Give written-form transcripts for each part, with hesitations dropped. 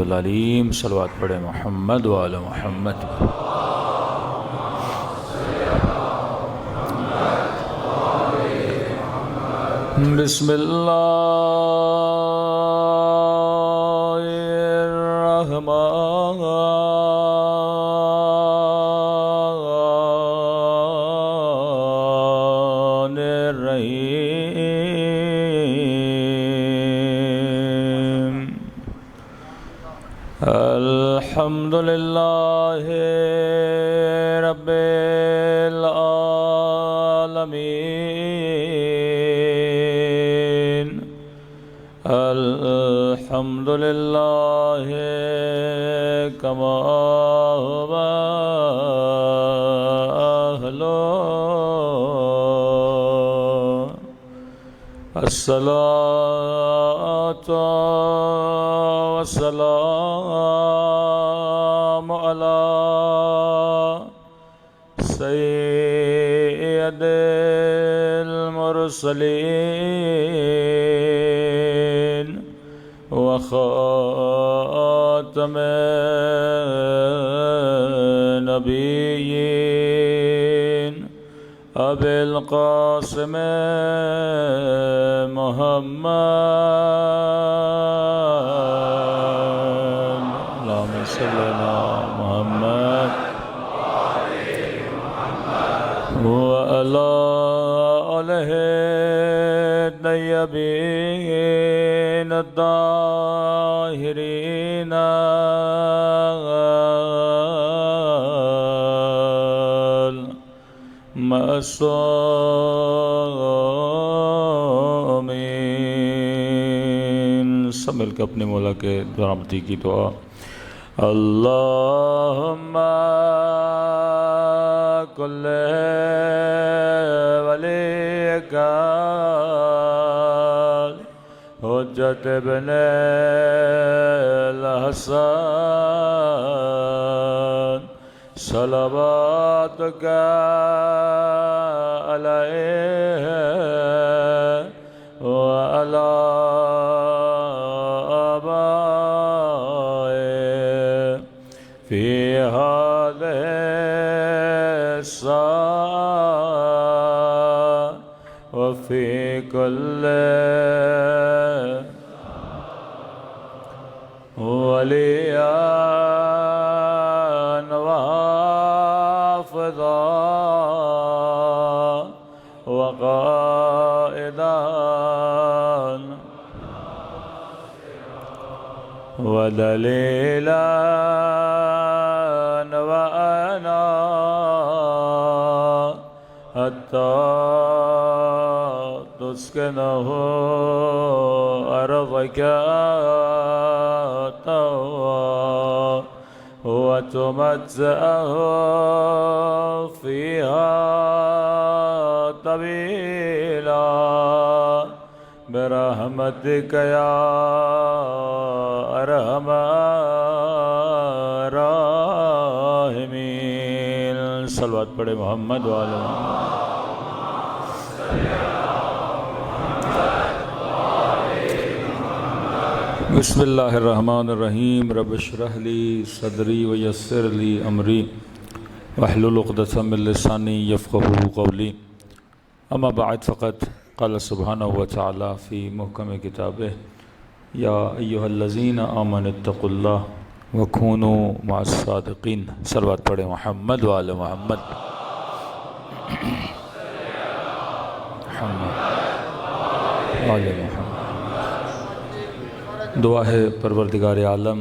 العلیم صلوات پڑھے محمد وعلی محمد۔ بسم اللہ الرحمن الرحیم۔ الحمد للہ رب العالمین۔ الحمد للہ کما هو أهله۔ الصلاة والسلام على سيد المرسلين وخاتم النبيين أبي القاسم محمد، اللهم صل على محمد وعلى آله الطيبين الطاهرين المعصومين۔ سب مل کے اپنے مولا کے رحمتی کی دعا۔ اللہم کل ولیک حجت ابن الحسن صلواتک علیہ وعلی آبائہ فی هذه الساعة وفي كل وليا وحافظا وقائدا ودليلا وأنا حتى تسكنه أرضك طوعا وتمتعه فيها طويلا برحمتك يا أرحم الراحمين۔ صلوات پڑھے محمد وعلی محمد۔ بسم اللہ الرحمن الرحیم۔ رب اشرح لی صدری ویسر لی امری واحلل عقدۃ من لسانی یفقہوا قولی۔ اما بعد فقط قال سبحانہ وتعالی فی محکم کتابہ یا ایہا الذین آمنوا اتقوا اللہ وکونوا مع الصادقین۔ صلوات پڑھے محمد وعلی محمد۔ محمد وعلی محمد۔ دعا ہے پروردگار عالم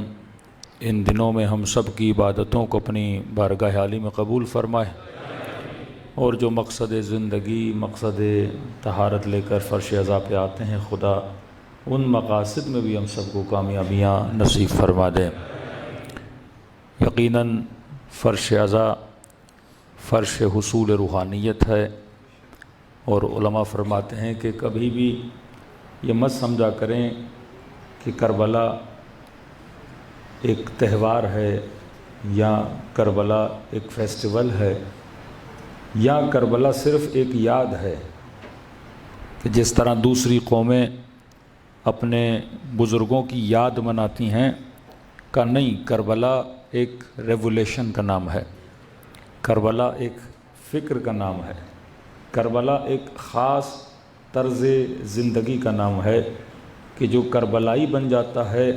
ان دنوں میں ہم سب کی عبادتوں کو اپنی بارگاہ عالی میں قبول فرمائے، اور جو مقصد زندگی، مقصد طہارت لے کر فرش عزا پہ آتے ہیں، خدا ان مقاصد میں بھی ہم سب کو کامیابیاں نصیب فرما دے۔ یقیناً فرش عزا فرش حصول روحانیت ہے، اور علماء فرماتے ہیں کہ کبھی بھی یہ مت سمجھا کریں کہ کربلا ایک تہوار ہے یا کربلا ایک فیسٹیول ہے یا کربلا صرف ایک یاد ہے کہ جس طرح دوسری قومیں اپنے بزرگوں کی یاد مناتی ہیں، کا نہیں، کربلا ایک ریولیشن کا نام ہے، کربلا ایک فکر کا نام ہے، کربلا ایک خاص طرز زندگی کا نام ہے کہ جو کربلائی بن جاتا ہے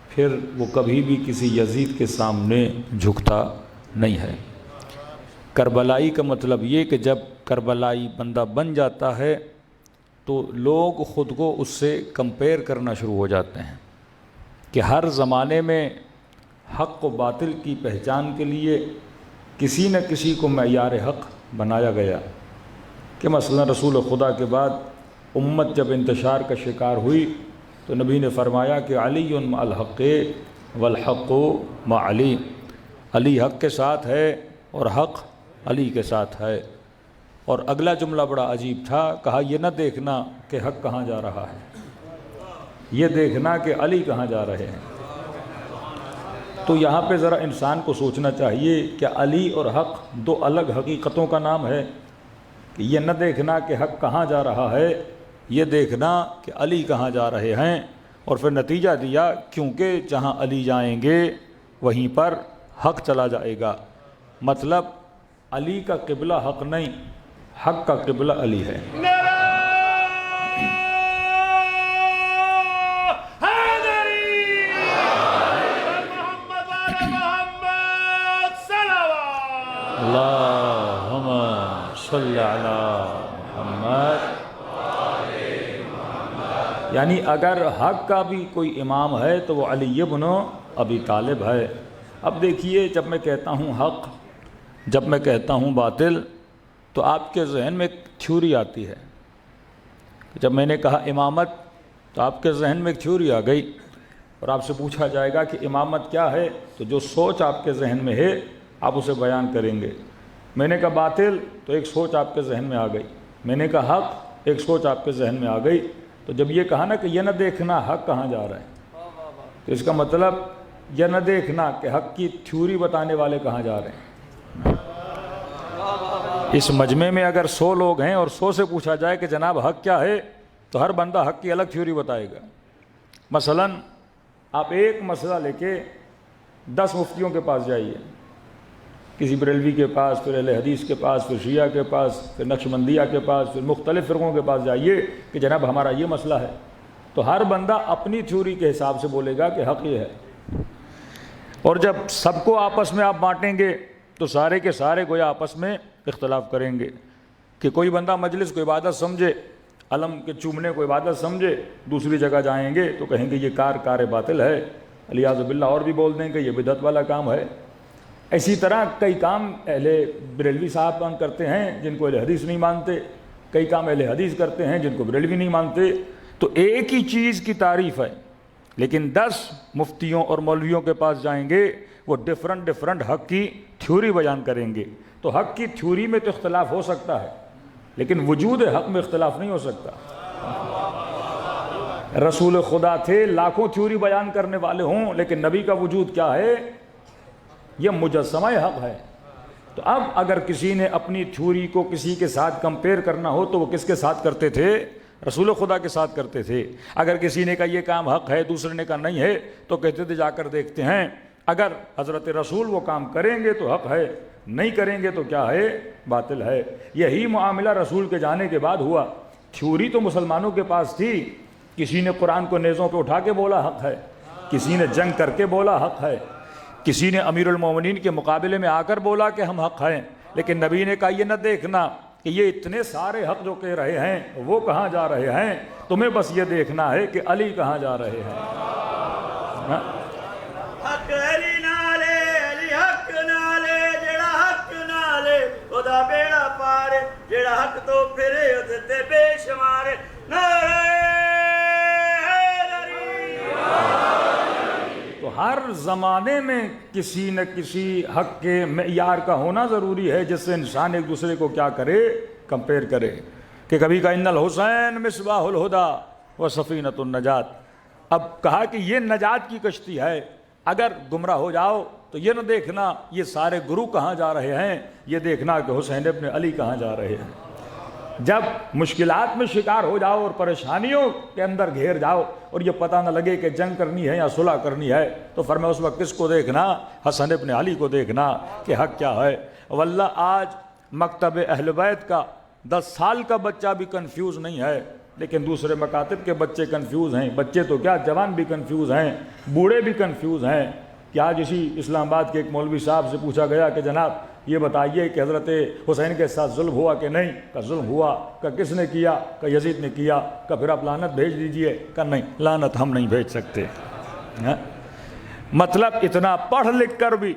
پھر وہ کبھی بھی کسی یزید کے سامنے جھکتا نہیں ہے۔ کربلائی کا مطلب یہ کہ جب کربلائی بندہ بن جاتا ہے تو لوگ خود کو اس سے کمپیئر کرنا شروع ہو جاتے ہیں کہ ہر زمانے میں حق و باطل کی پہچان کے لیے کسی نہ کسی کو معیار حق بنایا گیا کہ مثلا رسول خدا کے بعد امت جب انتشار کا شکار ہوئی تو نبی نے فرمایا کہ علی مع الحق والحق مع علی، علی حق کے ساتھ ہے اور حق علی کے ساتھ ہے۔ اور اگلا جملہ بڑا عجیب تھا، کہا یہ نہ دیکھنا کہ حق کہاں جا رہا ہے، یہ دیکھنا کہ علی کہاں جا رہے ہیں۔ تو یہاں پہ ذرا انسان کو سوچنا چاہیے کہ علی اور حق دو الگ حقیقتوں کا نام ہے کہ یہ نہ دیکھنا کہ حق کہاں جا رہا ہے، یہ دیکھنا کہ علی کہاں جا رہے ہیں۔ اور پھر نتیجہ دیا کیونکہ جہاں علی جائیں گے وہیں پر حق چلا جائے گا، مطلب علی کا قبلہ حق نہیں، حق کا قبلہ علی ہے۔ اللہم صلی علی محمد۔ یعنی اگر حق کا بھی کوئی امام ہے تو وہ علی بن ابی طالب ہے۔ اب دیکھیے جب میں کہتا ہوں حق، جب میں کہتا ہوں باطل، تو آپ کے ذہن میں ایک تھیوری آتی ہے۔ جب میں نے کہا امامت تو آپ کے ذہن میں ایک تھیوری آ گئی، اور آپ سے پوچھا جائے گا کہ امامت کیا ہے تو جو سوچ آپ کے ذہن میں ہے آپ اسے بیان کریں گے۔ میں نے کہا باطل تو ایک سوچ آپ کے ذہن میں آ گئی، میں نے کہا حق ایک سوچ آپ کے ذہن میں آ گئی۔ تو جب یہ کہا نا کہ یہ نہ دیکھنا حق کہاں جا رہا ہے، تو اس کا مطلب یہ نہ دیکھنا کہ حق کی تھیوری بتانے والے کہاں جا رہے ہیں۔ اس مجمع میں اگر 100 لوگ ہیں اور 100 سے پوچھا جائے کہ جناب حق کیا ہے تو ہر بندہ حق کی الگ تھیوری بتائے گا۔ مثلا آپ ایک مسئلہ لے کے 10 مفتیوں کے پاس جائیے، کسی بریلوی کے پاس، پھر اہل حدیث کے پاس، پھر شیعہ کے پاس، پھر نقشبندیہ کے پاس، پھر مختلف فرقوں کے پاس جائیے کہ جناب ہمارا یہ مسئلہ ہے، تو ہر بندہ اپنی تھیوری کے حساب سے بولے گا کہ حق یہ ہے۔ اور جب سب کو آپس میں آپ بانٹیں گے تو سارے کے سارے گویا آپس میں اختلاف کریں گے کہ کوئی بندہ مجلس کو عبادت سمجھے، علم کے چومنے کو عبادت سمجھے، دوسری جگہ جائیں گے تو کہیں گے یہ کار باطل ہے، علیاذ باللہ، اور بھی بول دیں کہ یہ بدعت والا کام ہے۔ اسی طرح کئی کام اہل بریلوی صاحب کرتے ہیں جن کو اہل حدیث نہیں مانتے، کئی کام اہل حدیث کرتے ہیں جن کو بریلوی نہیں مانتے۔ تو ایک ہی چیز کی تعریف ہے، لیکن 10 مفتیوں اور مولویوں کے پاس جائیں گے، وہ ڈیفرنٹ حق کی تھیوری بیان کریں گے۔ تو حق کی تھیوری میں تو اختلاف ہو سکتا ہے لیکن وجود حق میں اختلاف نہیں ہو سکتا۔ رسول خدا تھے، لاکھوں تھیوری بیان کرنے والے ہوں، لیکن نبی کا وجود کیا ہے؟ یہ مجسمہ حق ہے۔ تو اب اگر کسی نے اپنی تھیوری کو کسی کے ساتھ کمپیئر کرنا ہو تو وہ کس کے ساتھ کرتے تھے؟ رسول خدا کے ساتھ کرتے تھے۔ اگر کسی نے کہا یہ کام حق ہے، دوسرے نے کہا نہیں ہے، تو کہتے تھے جا کر دیکھتے ہیں، اگر حضرت رسول وہ کام کریں گے تو حق ہے، نہیں کریں گے تو کیا ہے؟ باطل ہے۔ یہی معاملہ رسول کے جانے کے بعد ہوا۔ تھیوری تو مسلمانوں کے پاس تھی، کسی نے قرآن کو نیزوں پہ اٹھا کے بولا حق ہے، کسی نے جنگ کر کے بولا حق ہے، کسی نے امیر المومنین کے مقابلے میں آ کر بولا کہ ہم حق ہیں، لیکن نبی نے کہا یہ نہ دیکھنا کہ یہ اتنے سارے حق جو کہہ رہے ہیں وہ کہاں جا رہے ہیں، تمہیں بس یہ دیکھنا ہے کہ علی کہاں جا رہے ہیں۔ حق علی نالے، علی حق نالے، جڑا حق نالے خدا بیڑا پارے، جڑا حق تو پھرے تے بے شمارے۔ تو ہر زمانے میں کسی نہ کسی حق کے معیار کا ہونا ضروری ہے جس سے انسان ایک دوسرے کو کیا کرے؟ کمپیئر کرے۔ کہ کبھی کہا ان الحسین مصباح الہدی و سفینۃ النجات، اب کہا کہ یہ نجات کی کشتی ہے، اگر گمراہ ہو جاؤ تو یہ نہ دیکھنا یہ سارے گروہ کہاں جا رہے ہیں، یہ دیکھنا کہ حسین ابن علی کہاں جا رہے ہیں۔ جب مشکلات میں شکار ہو جاؤ اور پریشانیوں کے اندر گھیر جاؤ اور یہ پتہ نہ لگے کہ جنگ کرنی ہے یا صلح کرنی ہے، تو فرمایا اس وقت کس کو دیکھنا؟ حسن ابن علی کو دیکھنا کہ حق کیا ہے۔ واللہ آج مکتب اہل بیت کا 10 سال کا بچہ بھی کنفیوز نہیں ہے، لیکن دوسرے مکاتب کے بچے کنفیوز ہیں۔ بچے تو کیا، جوان بھی کنفیوز ہیں، بوڑھے بھی کنفیوز ہیں۔ کہ آج اسی اسلام آباد کے ایک مولوی صاحب سے پوچھا گیا کہ جناب یہ بتائیے کہ حضرت حسین کے ساتھ ظلم ہوا کہ نہیں؟ کہ ظلم ہوا۔ کہ کس نے کیا؟ کہ یزید نے کیا۔ کہ پھر آپ لعنت بھیج دیجئے۔ کہ نہیں، لعنت ہم نہیں بھیج سکتے۔ مطلب اتنا پڑھ لکھ کر بھی،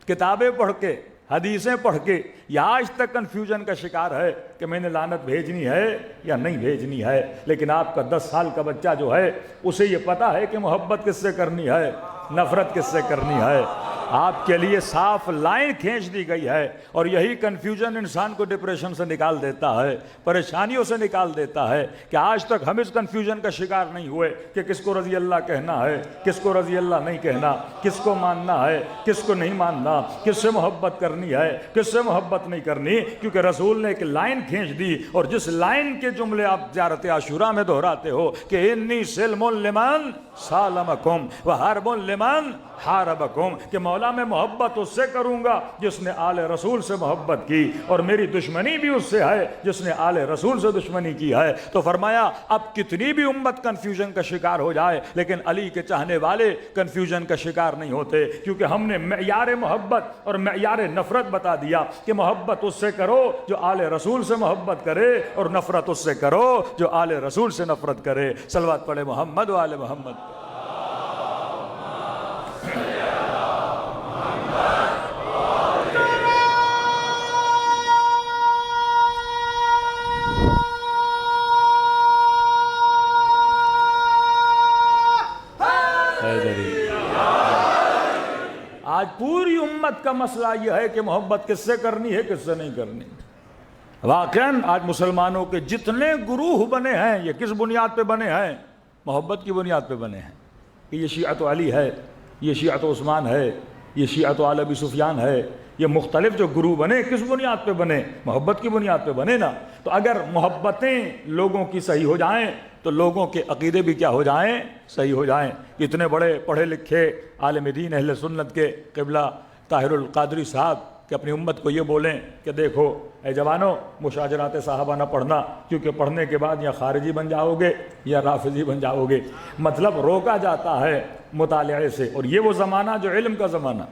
کتابیں پڑھ کے، حدیثیں پڑھ کے، یا آج تک کنفیوژن کا شکار ہے کہ میں نے لعنت بھیجنی ہے یا نہیں بھیجنی ہے۔ لیکن آپ کا 10 سال کا بچہ جو ہے اسے یہ پتا ہے کہ محبت کس سے کرنی ہے، نفرت کس سے کرنی ہے۔ آپ کے لیے صاف لائن کھینچ دی گئی ہے، اور یہی کنفیوژن انسان کو ڈپریشن سے نکال دیتا ہے، پریشانیوں سے نکال دیتا ہے۔ کہ آج تک ہم اس کنفیوژن کا شکار نہیں ہوئے کہ کس کو رضی اللہ کہنا ہے، کس کو رضی اللہ نہیں کہنا، کس کو ماننا ہے، کس کو نہیں ماننا، کس سے محبت کرنی ہے، کس سے محبت نہیں کرنی۔ کیونکہ رسول نے ایک لائن کھینچ دی، اور جس لائن کے جملے آپ زیارت عاشوراء میں دہراتے ہو کہ انی سلم لمن سالمکم وحرب لمن حاربکم، کہ مولا میں محبت اس سے کروں گا جس نے آل رسول سے محبت کی، اور میری دشمنی بھی اس سے ہے جس نے آل رسول سے دشمنی کی ہے۔ تو فرمایا اب کتنی بھی امت کنفیوژن کا شکار ہو جائے، لیکن علی کے چاہنے والے کنفیوژن کا شکار نہیں ہوتے، کیونکہ ہم نے معیار محبت اور معیار نفرت بتا دیا کہ محبت اس سے کرو جو آل رسول سے محبت کرے، اور نفرت اس سے کرو جو آل رسول سے نفرت کرے۔ صلوات پڑھے محمد و آل محمد۔ آج پوری امت کا مسئلہ یہ ہے کہ محبت کس سے کرنی ہے، کس سے نہیں کرنی۔ واقعاً آج مسلمانوں کے جتنے گروہ بنے ہیں یہ کس بنیاد پہ بنے ہیں؟ محبت کی بنیاد پہ بنے ہیں۔ کہ یہ شیعت علی ہے، یہ شیعت عثمان ہے، یہ شیعت آل ابی سفیان ہے، یہ مختلف جو گروہ بنے کس بنیاد پہ بنے؟ محبت کی بنیاد پہ بنے نا۔ تو اگر محبتیں لوگوں کی صحیح ہو جائیں تو لوگوں کے عقیدے بھی کیا ہو جائیں؟ صحیح ہو جائیں۔ اتنے بڑے پڑھے لکھے عالم دین اہل سنت کے قبلہ طاہر القادری صاحب کہ اپنی امت کو یہ بولیں کہ دیکھو اے جوانوں، مشاجرات صحابہ نہ پڑھنا، کیونکہ پڑھنے کے بعد یا خارجی بن جاؤ گے یا رافضی بن جاؤ گے۔ مطلب روکا جاتا ہے مطالعے سے۔ اور یہ وہ زمانہ جو علم کا زمانہ،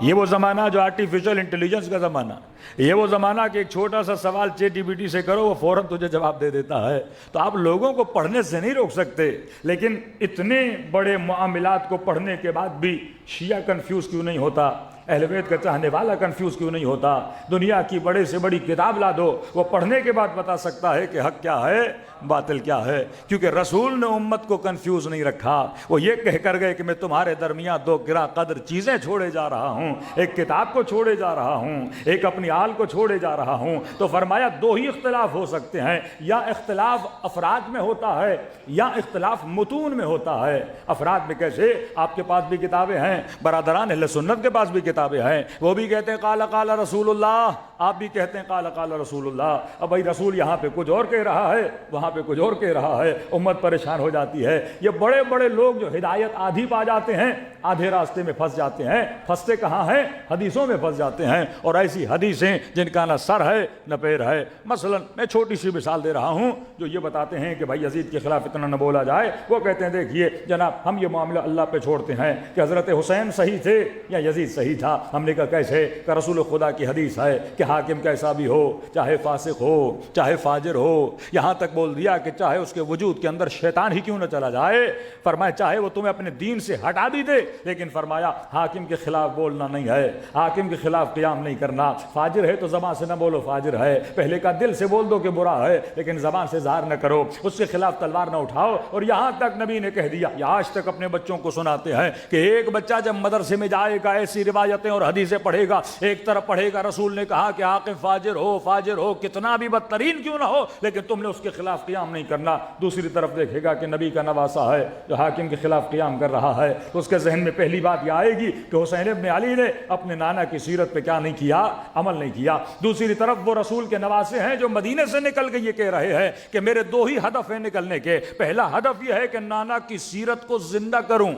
یہ وہ زمانہ جو آرٹیفیشل انٹیلیجنس کا زمانہ، یہ وہ زمانہ کہ ایک چھوٹا سا سوال چیٹ جی پی ٹی سے کرو وہ فوراً تجھے جواب دے دیتا ہے۔ تو آپ لوگوں کو پڑھنے سے نہیں روک سکتے، لیکن اتنے بڑے معاملات کو پڑھنے کے بعد بھی شیعہ کنفیوز کیوں نہیں ہوتا؟ اہل بیت کا چاہنے والا کنفیوز کیوں نہیں ہوتا؟ دنیا کی بڑے سے بڑی کتاب لا دو، وہ پڑھنے کے بعد بتا سکتا ہے کہ حق کیا ہے، باطل کیا ہے۔ کیونکہ رسول نے امت کو کنفیوز نہیں رکھا۔ وہ یہ کہہ کر گئے کہ میں تمہارے درمیان 2 گراں قدر چیزیں چھوڑے جا رہا ہوں، ایک کتاب کو چھوڑے جا رہا ہوں، ایک اپنی آل کو چھوڑے جا رہا ہوں۔ تو فرمایا 2 ہی اختلاف ہو سکتے ہیں، یا اختلاف افراد میں ہوتا ہے یا اختلاف متون میں ہوتا ہے۔ افراد میں کیسے؟ آپ کے پاس بھی کتابیں ہیں، برادران اہل سنت کے پاس بھی کتابیں ہیں، وہ بھی کہتے ہیں قال قال رسول اللہ، آپ بھی کہتے ہیں قال قال رسول اللہ۔ اب بھائی رسول یہاں پہ کچھ اور کہہ رہا ہے، وہاں پہ کچھ اور کہہ رہا ہے، امت پریشان ہو جاتی ہے۔ یہ بڑے بڑے لوگ جو ہدایت آدھی پا جاتے ہیں، آدھے راستے میں پھنس جاتے ہیں۔ پھنستے کہاں ہیں؟ حدیثوں میں پھنس جاتے ہیں، اور ایسی حدیثیں جن کا نہ سر ہے نہ پیر ہے۔ مثلا میں چھوٹی سی مثال دے رہا ہوں، جو یہ بتاتے ہیں کہ بھائی یزید کے خلاف اتنا نہ بولا جائے۔ وہ کہتے ہیں دیکھیے جناب ہم یہ معاملہ اللہ پہ چھوڑتے ہیں کہ حضرت حسین صحیح تھے یا یزید صحیح تھا۔ ہم نے کہا کیسے؟ کہ رسول خدا کی حدیث ہے کہ حاکم کیسا بھی ہو، چاہے فاسق ہو چاہے فاجر ہو، یہاں تک بول دیا کہ چاہے اس کے وجود کے اندر شیطان ہی کیوں نہ چلا جائے، فرمایا چاہے وہ تمہیں اپنے دین سے ہٹا بھی دے، لیکن فرمایا حاکم کے خلاف بولنا نہیں ہے، حاکم کے خلاف قیام نہیں کرنا۔ فاجر ہے تو زبان سے نہ بولو فاجر ہے، پہلے کا دل سے بول دو کہ برا ہے، لیکن زبان سے ظاہر نہ کرو، اس کے خلاف تلوار نہ اٹھاؤ۔ اور یہاں تک نبی نے کہہ دیا، یا آج تک اپنے بچوں کو سناتے ہیں کہ ایک بچہ جب مدرسے میں جائے گا ایسی روایت آیتیں اور حدیثیں پڑھے گا، ایک طرف پڑھے گا رسول نے کہا کہ عاقب فاجر ہو کتنا بھی بدترین کیوں نہ ہو لیکن تم نے اس کے خلاف قیام نہیں کرنا، دوسری طرف دیکھے گا کہ نبی کا نواسا ہے جو حاکم کے خلاف قیام کر رہا ہے، تو اس کے ذہن میں پہلی بات یہ آئے گی کہ حسین ابن علی نے اپنے نانا کی سیرت پہ کیا نہیں کیا، عمل نہیں کیا۔ دوسری طرف وہ رسول کے نواسے ہیں جو مدینے سے نکل کے یہ کہہ رہے ہیں کہ میرے دو ہی ہدف ہیں نکلنے کے، پہلا ہدف یہ ہے کہ نانا کی سیرت کو زندہ کروں،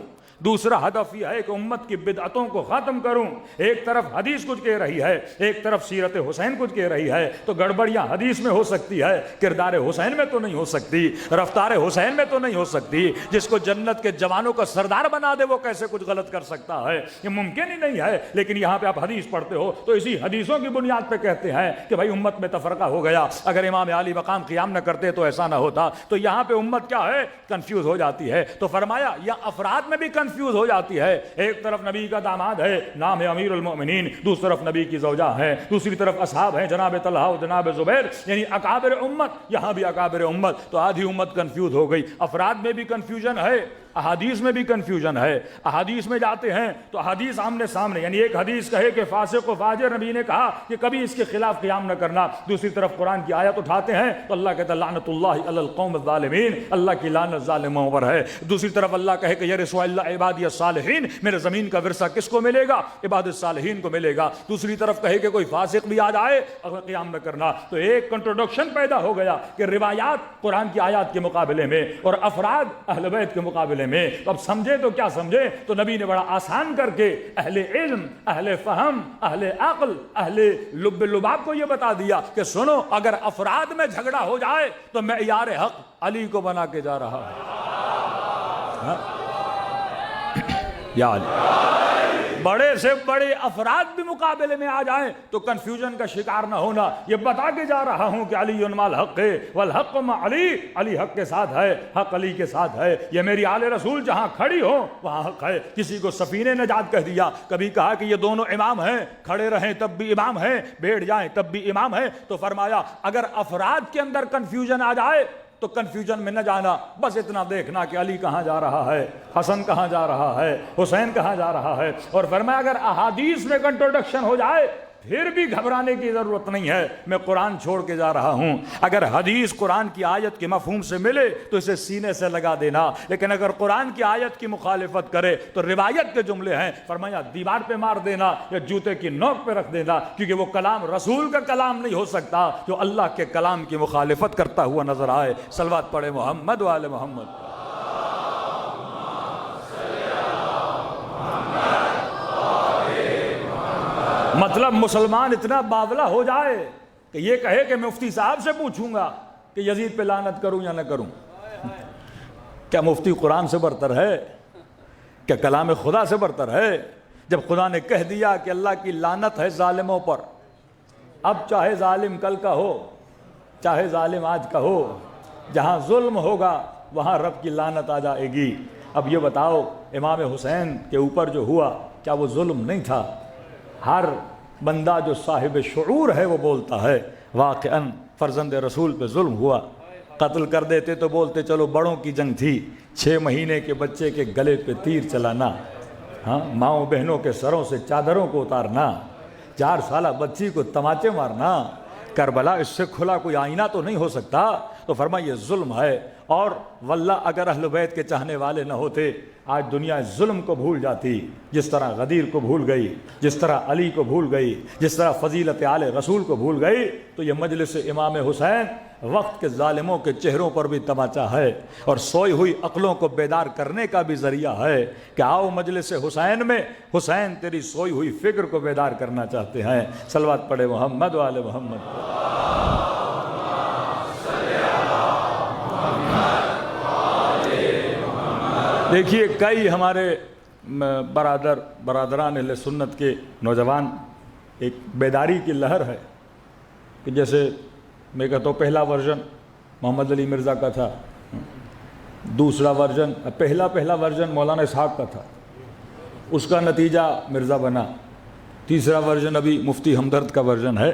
دوسرا ہدف یہ ہے کہ امت کی بدعتوں کو ختم کروں۔ ایک طرف حدیث کچھ کہہ رہی ہے، ایک طرف سیرت حسین کچھ کہہ رہی ہے، تو گڑبڑیاں حدیث میں ہو سکتی ہے، کردار حسین میں تو نہیں ہو سکتی، رفتار حسین میں تو نہیں ہو سکتی۔ جس کو جنت کے جوانوں کا سردار بنا دے وہ کیسے کچھ غلط کر سکتا ہے؟ یہ ممکن ہی نہیں ہے۔ لیکن یہاں پہ آپ حدیث پڑھتے ہو تو اسی حدیثوں کی بنیاد پہ کہتے ہیں کہ بھائی امت میں تفرقہ ہو گیا، اگر امام علی مقام قیام نہ کرتے تو ایسا نہ ہوتا۔ تو یہاں پہ امت کیا ہے؟ کنفیوز ہو جاتی ہے۔ تو فرمایا یا افراد میں بھی کنفیوز ہو جاتی ہے، ایک طرف نبی کا داماد ہے، نام ہے امیر المؤمنین، دوسری طرف نبی کی زوجہ ہے، دوسری طرف اصحاب ہیں جناب طلحہ و جناب زبیر، یعنی اکابر امت، یہاں بھی اکابر امت، تو آدھی امت کنفیوز ہو گئی۔ افراد میں بھی کنفیوژن ہے، احادیث میں بھی کنفیوژن ہے۔ احادیث میں جاتے ہیں تو احادیث آمنے سامنے، یعنی ایک حدیث کہے کہ فاسق و فاجر، نبی نے کہا کہ کبھی اس کے خلاف قیام نہ کرنا، دوسری طرف قرآن کی آیت اٹھاتے ہیں تو اللہ کہتا ہے لعنت اللہ علی القوم الظالمین، اللہ کی لعنت ظالموں پر ہے۔ دوسری طرف اللہ کہے کہ یرث اللہ عبادی الصالحین، میرے زمین کا ورثہ کس کو ملے گا؟ عباد الصالحین کو ملے گا۔ دوسری طرف کہے کہ کوئی فاسق بھی آ جائے اگر قیام نہ کرنا، تو ایک کنٹروڈکشن پیدا ہو گیا کہ روایات قرآن کی آیات کے مقابلے میں اور افراد اہل بیت کے مقابلے میں۔ تو اب سمجھے تو کیا سمجھے؟ تو نبی نے بڑا آسان کر کے اہل علم، اہل فہم، اہل عقل، اہل لب لباب کو یہ بتا دیا کہ سنو، اگر افراد میں جھگڑا ہو جائے تو معیار حق علی کو بنا کے جا رہا ہے۔ یا علی، بڑے سے بڑے افراد بھی مقابلے میں آ جائیں تو کنفیوژن کا شکار نہ ہونا، یہ بتا کے جا رہا ہوں کہ علی مع الحق ہے والحق مع علی، علی حق کے ساتھ ہے، حق علی کے ساتھ ہے۔ یہ میری آل رسول جہاں کھڑی ہو وہاں حق ہے۔ کسی کو سفینہ نجات کہہ دیا، کبھی کہا کہ یہ دونوں امام ہیں، کھڑے رہیں تب بھی امام ہیں، بیٹھ جائیں تب بھی امام ہیں، تو فرمایا اگر افراد کے اندر کنفیوژن آ جائے تو کنفیوژن میں نہ جانا، بس اتنا دیکھنا کہ علی کہاں جا رہا ہے، حسن کہاں جا رہا ہے، حسین کہاں جا رہا ہے۔ اور فرمایا اگر احادیث میں کنٹروڈکشن ہو جائے پھر بھی گھبرانے کی ضرورت نہیں ہے، میں قرآن چھوڑ کے جا رہا ہوں۔ اگر حدیث قرآن کی آیت کے مفہوم سے ملے تو اسے سینے سے لگا دینا، لیکن اگر قرآن کی آیت کی مخالفت کرے تو روایت کے جملے ہیں، فرمایا دیوار پہ مار دینا یا جوتے کی نوک پہ رکھ دینا، کیونکہ وہ کلام رسول کا کلام نہیں ہو سکتا جو اللہ کے کلام کی مخالفت کرتا ہوا نظر آئے۔ صلوات پڑھے محمد و آل محمد۔ مطلب مسلمان اتنا باولا ہو جائے کہ یہ کہے کہ میں مفتی صاحب سے پوچھوں گا کہ یزید پہ لعنت کروں یا نہ کروں۔ کیا مفتی قرآن سے برتر ہے؟ کیا کلام خدا سے برتر ہے؟ جب خدا نے کہہ دیا کہ اللہ کی لعنت ہے ظالموں پر، اب چاہے ظالم کل کا ہو چاہے ظالم آج کا ہو، جہاں ظلم ہوگا وہاں رب کی لعنت آ جائے گی۔ اب یہ بتاؤ امام حسین کے اوپر جو ہوا کیا وہ ظلم نہیں تھا؟ ہر بندہ جو صاحب شعور ہے وہ بولتا ہے واقعاً فرزند رسول پہ ظلم ہوا، قتل کر دیتے تو بولتے چلو بڑوں کی جنگ تھی، 6 مہینے کے بچے کے گلے پہ تیر چلانا، ہاں ماؤں بہنوں کے سروں سے چادروں کو اتارنا، 4 سالہ بچی کو تماچے مارنا، کربلا اس سے کھلا کوئی آئینہ تو نہیں ہو سکتا۔ تو فرمایا یہ ظلم ہے، اور واللہ اگر اہل بیت کے چاہنے والے نہ ہوتے آج دنیا ظلم کو بھول جاتی، جس طرح غدیر کو بھول گئی، جس طرح علی کو بھول گئی، جس طرح فضیلت آل رسول کو بھول گئی۔ تو یہ مجلس امام حسین وقت کے ظالموں کے چہروں پر بھی تماچا ہے اور سوئی ہوئی عقلوں کو بیدار کرنے کا بھی ذریعہ ہے کہ آؤ مجلس حسین میں، حسین تیری سوئی ہوئی فکر کو بیدار کرنا چاہتے ہیں۔ صلوات پڑھے محمد و آل محمد۔ دیکھیے کئی ہمارے برادران اہل سنت کے نوجوان، ایک بیداری کی لہر ہے کہ جیسے میں کہتا ہوں پہلا ورژن محمد علی مرزا کا تھا، دوسرا ورژن پہلا ورژن مولانا اسحاق کا تھا، اس کا نتیجہ مرزا بنا، تیسرا ورژن ابھی مفتی ہمدرد کا ورژن ہے۔